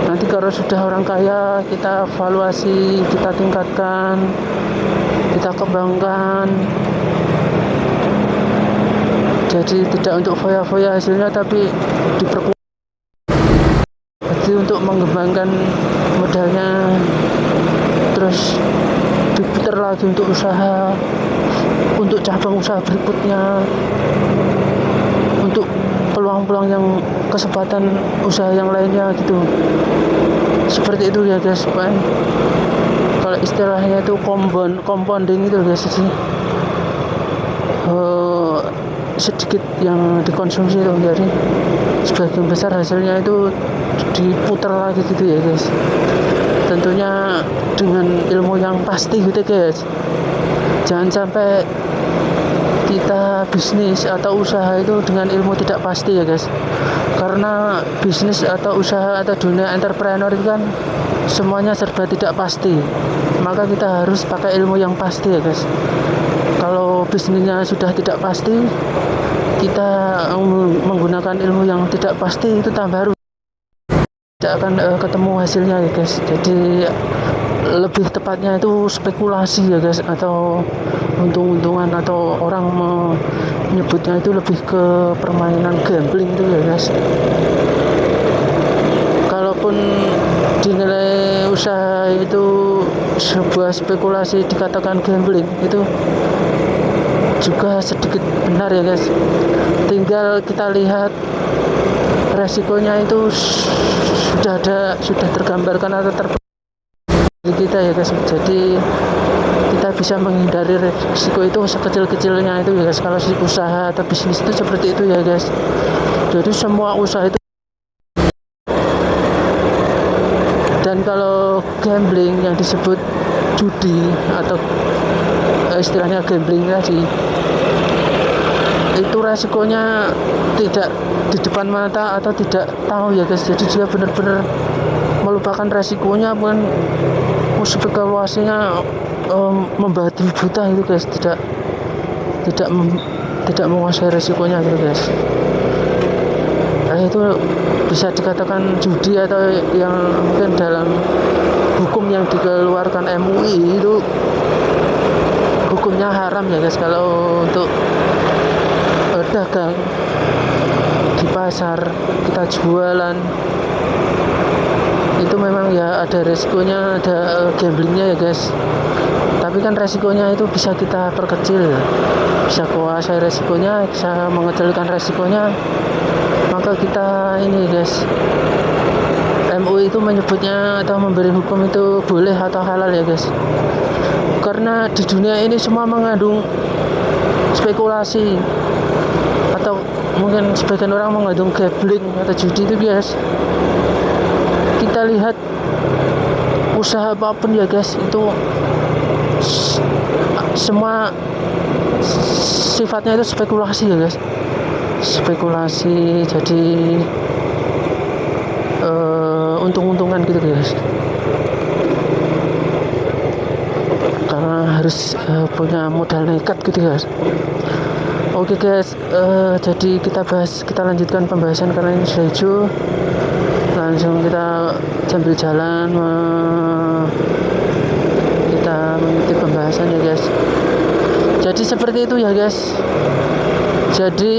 Nanti kalau sudah orang kaya, kita evaluasi, kita tingkatkan, kita kembangkan. Jadi tidak untuk foya-foya hasilnya, tapi diperkuat. Jadi untuk mengembangkan modalnya, terus diputar lagi untuk usaha, untuk cabang usaha berikutnya, untuk peluang-peluang yang kesempatan usaha yang lainnya gitu. Seperti itu ya guys. Kalau istilahnya itu compounding itu guys sih. Sedikit yang dikonsumsi itu, jadi sebagian besar hasilnya itu diputar lagi gitu ya guys. Tentunya dengan ilmu yang pasti gitu guys. Jangan sampai kita bisnis atau usaha itu dengan ilmu tidak pasti ya guys. Karena bisnis atau usaha atau dunia entrepreneur itu kan semuanya serba tidak pasti. Maka kita harus pakai ilmu yang pasti ya guys. Kalau bisnisnya sudah tidak pasti, kita menggunakan ilmu yang tidak pasti, itu tambah harus tidak akan ketemu hasilnya ya guys. Jadi lebih tepatnya itu spekulasi ya guys, atau untung-untungan, atau orang menyebutnya itu lebih ke permainan gambling itu ya guys. Kalaupun dinilai usaha itu sebuah spekulasi dikatakan gambling, itu juga sedikit benar ya guys. Tinggal kita lihat resikonya itu sudah tergambarkan atau kita ya guys. Jadi kita bisa menghindari risiko itu sekecil-kecilnya itu ya guys. Kalau usaha atau bisnis itu seperti itu ya guys. Jadi semua usaha itu. Dan kalau gambling yang disebut judi atau istilahnya gambling tadi, itu resikonya tidak di depan mata atau tidak tahu ya guys. Jadi dia benar-benar melupakan resikonya, pun spekulasinya membabi buta itu guys. Tidak menguasai resikonya gitu guys. Itu bisa dikatakan judi, atau yang mungkin dalam hukum yang dikeluarkan MUI itu hukumnya haram ya guys. Kalau untuk dagang di pasar, kita jualan, itu memang ya ada resikonya, ada gamblingnya ya guys. Tapi kan resikonya itu bisa kita perkecil, bisa kuasai resikonya, bisa mengecilkan resikonya. Maka kita ini guys, MUI itu menyebutnya atau memberi hukum itu boleh atau halal ya guys. Karena di dunia ini semua mengandung spekulasi, atau mungkin sebagian orang mengandung gambling atau judi itu guys. Kita lihat usaha apapun ya guys, itu semua sifatnya itu spekulasi ya guys. Spekulasi. Jadi untung-untungan gitu guys, karena harus punya modal nekat gitu guys. Oke guys, jadi kita lanjutkan pembahasan karena ini sudah hijau. Langsung kita sambil jalan kita mengikuti pembahasan ya guys. Jadi seperti itu ya guys. Jadi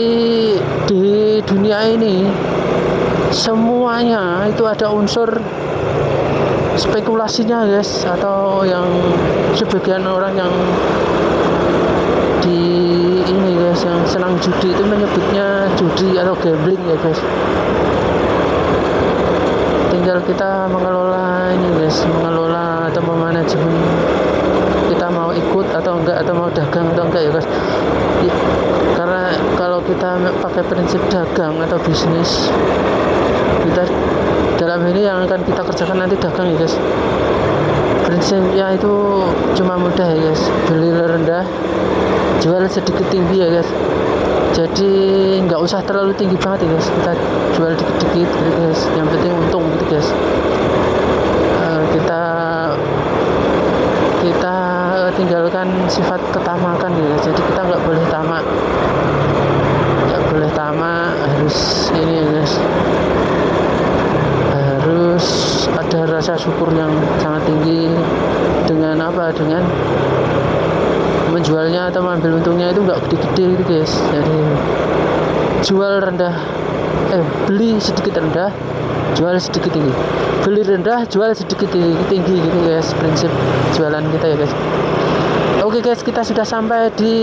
di dunia ini semuanya itu ada unsur spekulasinya guys, atau yang sebagian orang yang di ini guys yang senang judi itu menyebutnya judi atau gambling ya guys. Tinggal kita mengelola ini guys, mengelola atau memanajemen kita mau ikut atau enggak, atau mau dagang atau enggak ya guys. Karena kalau kita pakai prinsip dagang atau bisnis, kita dalam ini yang akan kita kerjakan nanti dagang ya guys, prinsipnya itu cuma mudah ya guys, beli rendah jual sedikit tinggi ya guys. Jadi nggak usah terlalu tinggi banget ya guys, kita jual dikit-dikit gitu guys, yang penting untung gitu guys. Kita tinggalkan sifat ketamakan ya guys. Jadi kita nggak boleh tamak, harus ini ya guys, harus ada rasa syukur yang sangat tinggi. Dengan apa? Dengan menjualnya atau mengambil untungnya itu nggak gede-gede gitu guys. Jadi jual rendah, beli sedikit rendah, jual sedikit tinggi, beli rendah, jual sedikit tinggi gitu guys, prinsip jualan kita ya guys. Oke guys, kita sudah sampai di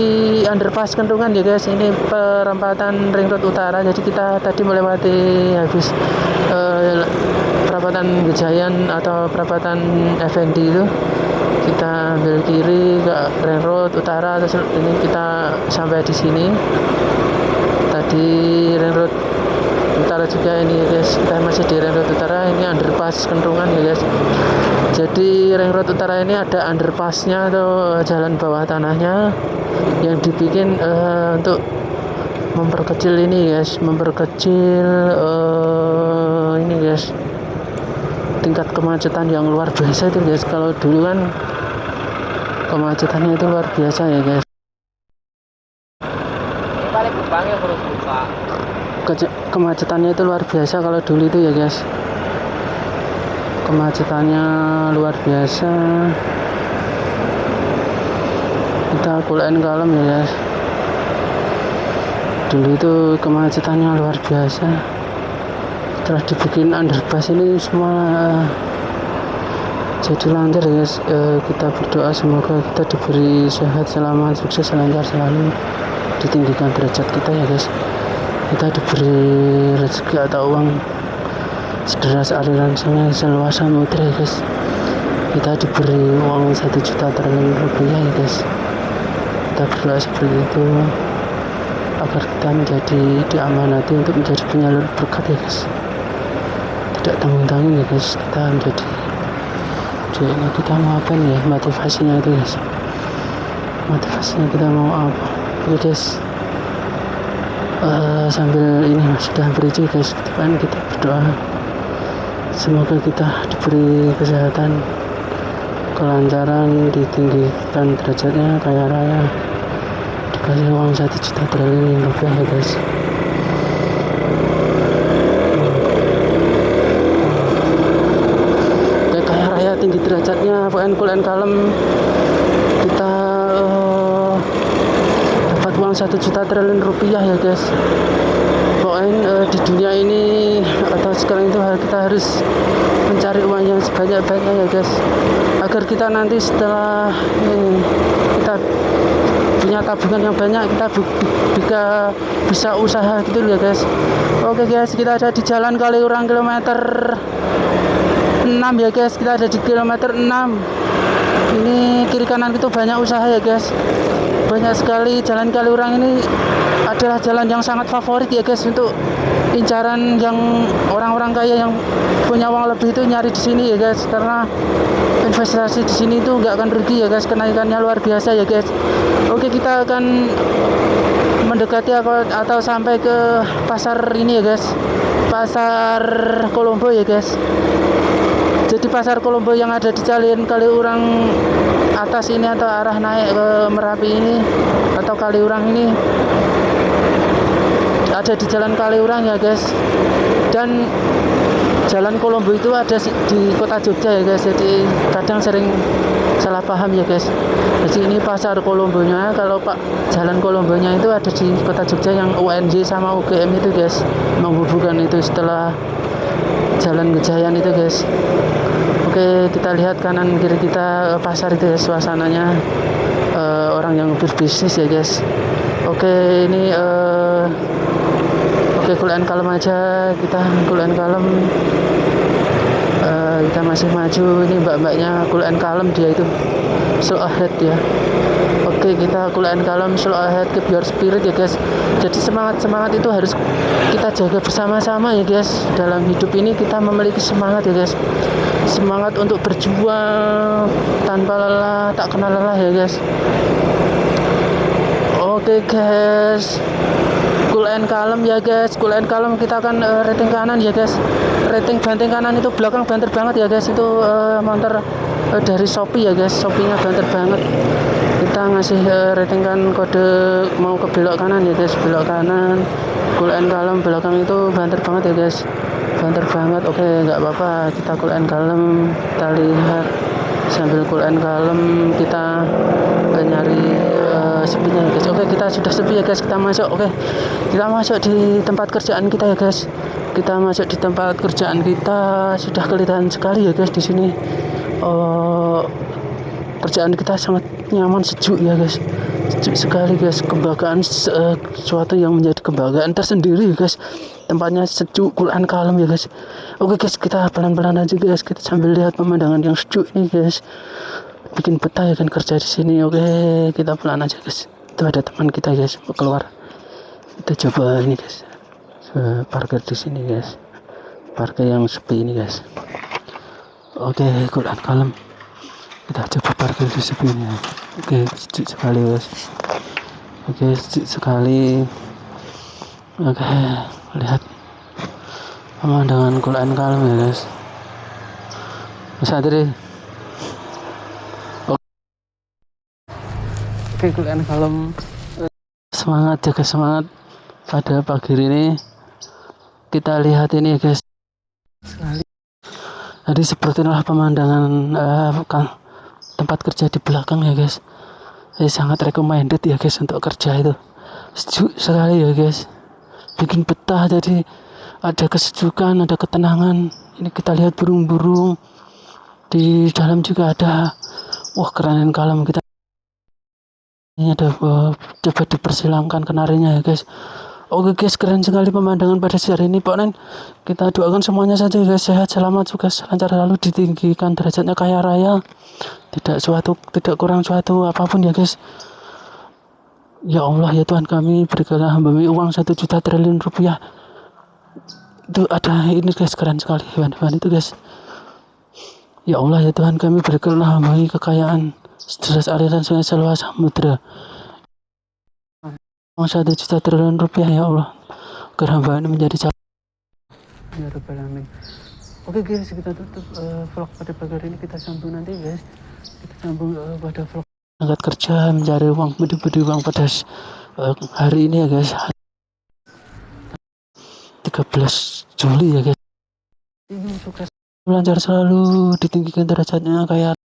underpass Kentungan ya guys. Ini perempatan Ring Road Utara. Jadi kita tadi melewati habis perempatan Gejayan atau perempatan FND itu, kita ambil kiri ke Ring Road Utara, terus ini kita sampai di sini. Tadi Ring Road Utara juga ini ya guys, kita masih di Ring Road Utara. Ini underpass Kentungan ya guys. Jadi Ring Road Utara ini ada underpassnya atau jalan bawah tanahnya yang dibikin untuk memperkecil ini guys, ini guys, tingkat kemacetan yang luar biasa itu guys. Kalau dulu kan kemacetannya itu luar biasa ya guys. Kemacetannya itu luar biasa kalau dulu itu ya guys. Kemacetannya luar biasa. Kita kuliahin kalem ya guys. Dulu itu kemacetannya luar biasa. Setelah dibikin underpass ini semua jadi lancar ya guys. Kita berdoa semoga kita diberi sehat, selamat, sukses, lancar selalu, ditinggikan derajat kita ya guys. Kita diberi rezeki atau uang sederas aliran sungai seluas samudra ya guys. Kita diberi uang 1 juta triliun rupiah ya guys. Kita berdoa seperti itu agar kita menjadi diamanati untuk menjadi penyalur berkat ya guys. Tidak tanggung-tanggung ya guys, kita menjadi ini kita mau apa nih ya, motivasinya itu guys, motivasinya kita mau apa ya guys. Sambil ini sudah berhijau guys, kita berdoa semoga kita diberi kesehatan, kelancaran, ditinggikan derajatnya, kaya raya, dikasih uang 1 juta triliun rupiah ya guys. Kaya raya, tinggi derajatnya, pokoknya kuliah kalem, kita dapat uang 1 juta triliun rupiah ya guys. Pokoknya di dunia ini atau sekarang itu kita harus mencari uang yang sebanyak-banyaknya ya guys, agar kita nanti setelah kita punya tabungan yang banyak, kita bisa usaha gitu ya guys. Oke guys, kita ada di Jalan Kaliurang kilometer 6 ya guys. Kita ada di kilometer 6. Ini kiri kanan itu banyak usaha ya guys, banyak sekali. Jalan Kaliurang ini adalah jalan yang sangat favorit ya guys untuk incaran yang orang-orang kaya yang punya uang lebih itu nyari di sini ya guys, karena investasi di sini itu nggak akan rugi ya guys, kenaikannya luar biasa ya guys. Oke, kita akan mendekati atau sampai ke pasar ini ya guys, pasar Kolombo ya guys. Jadi pasar Kolombo yang ada di Calian Kaliurang atas ini atau arah naik ke Merapi ini atau Kaliurang ini ada di Jalan Kaliurang ya guys. Dan Jalan Kolombo itu ada di kota Jogja ya guys. Jadi kadang sering salah paham ya guys. Jadi ini pasar Kolombonya, kalau Pak Jalan Kolombonya itu ada di kota Jogja yang UNJ sama UGM itu guys, menghubungkan itu setelah Jalan Gejayan itu guys. Oke, kita lihat kanan kiri kita pasar itu ya, suasananya orang yang berbisnis ya guys. Oke, ini oke, cool and kalem aja, kita cool and kalem. Kita masih maju, ini mbak-mbaknya cool and kalem, dia itu slow ahead ya. Oke, kita cool and kalem, slow ahead, keep your spirit ya guys. Jadi semangat itu harus kita jaga bersama-sama ya guys. Dalam hidup ini kita memiliki semangat ya guys. Semangat untuk berjuang tanpa lelah, tak kenal lelah ya guys. Oke guys, cool and kalem ya guys, cool and kalem. Kita akan rating kanan ya guys. Rating banting kanan itu belakang banter banget ya guys. Itu motor dari Shopee ya guys. Shopee-nya banter banget. Kita ngasih rating kan kode mau ke belok kanan ya guys, belok kanan. Cool and kalem, belakang itu banter banget ya guys. Banter banget. Oke, nggak apa-apa, kita cool and kalem. Kita lihat sambil cool and kalem, kita nyari sepinya ya guys. Oke, kita sudah sepi ya guys, kita masuk. Oke, kita masuk di tempat kerjaan kita ya guys. Kita masuk di tempat kerjaan kita, sudah kelihatan sekali ya guys di sini. Kerjaan kita sangat nyaman, sejuk ya guys, sejuk sekali guys. Kebanggaan, suatu yang menjadi kebanggaan tersendiri ya guys. Tempatnya sejuk, cool and kalem ya guys. Oke guys, kita pelan-pelan aja guys, kita sambil lihat pemandangan yang sejuk ini guys. Bikin betah ya kan kerja di sini. Oke, kita pelan aja guys. Itu ada teman kita guys mau keluar. Kita coba ini guys, parkir di sini guys, parkir yang sepi ini guys. Oke, cool and kalem, kita coba parkir di sepi ini. Oke, sejuk sekali guys. Oke, sejuk sekali. Oke, lihat pemandangan cool and kalem ya guys. Mas Adri. Oke, cool and kalem. Semangat, jaga semangat pada pagi ini. Kita lihat ini guys. Jadi seperti inilah pemandangan tempat kerja di belakang ya guys. Sangat recommended ya guys untuk kerja itu. Sejuk sekali ya guys. Bikin betah, jadi ada kesejukan, ada ketenangan. Ini kita lihat burung-burung. Di dalam juga ada. Wah, keren and kalem kita. Ini ada coba dipersilangkan kenarinya ya guys. Oke guys, keren sekali pemandangan pada siang ini Pak Nen. Kita doakan semuanya saja guys, sehat, selamat, sukses, lancar, lalu ditinggikan derajatnya kaya raya. Tidak kurang suatu apapun ya guys. Ya Allah ya Tuhan kami, berikanlah hamba-Mu uang 1 juta triliun rupiah. Itu ada ini guys, keren sekali hewan-hewan itu guys. Ya Allah ya Tuhan kami, berikanlah hamba-Mu kekayaan sederas aliran sungai seluas samudra. Uang 1 juta triliun rupiah ya Allah, agar hamba ini menjadi calon. Ya Rabbal Alamin. Oke guys, kita tutup vlog pada pagi hari ini. Kita sambung nanti guys. Kita sambung pada vlog angkat kerja mencari uang, budi uang pada hari ini ya guys. 13 Juli ya guys. Ini sukses, lancar selalu, ditinggikan derajatnya kayak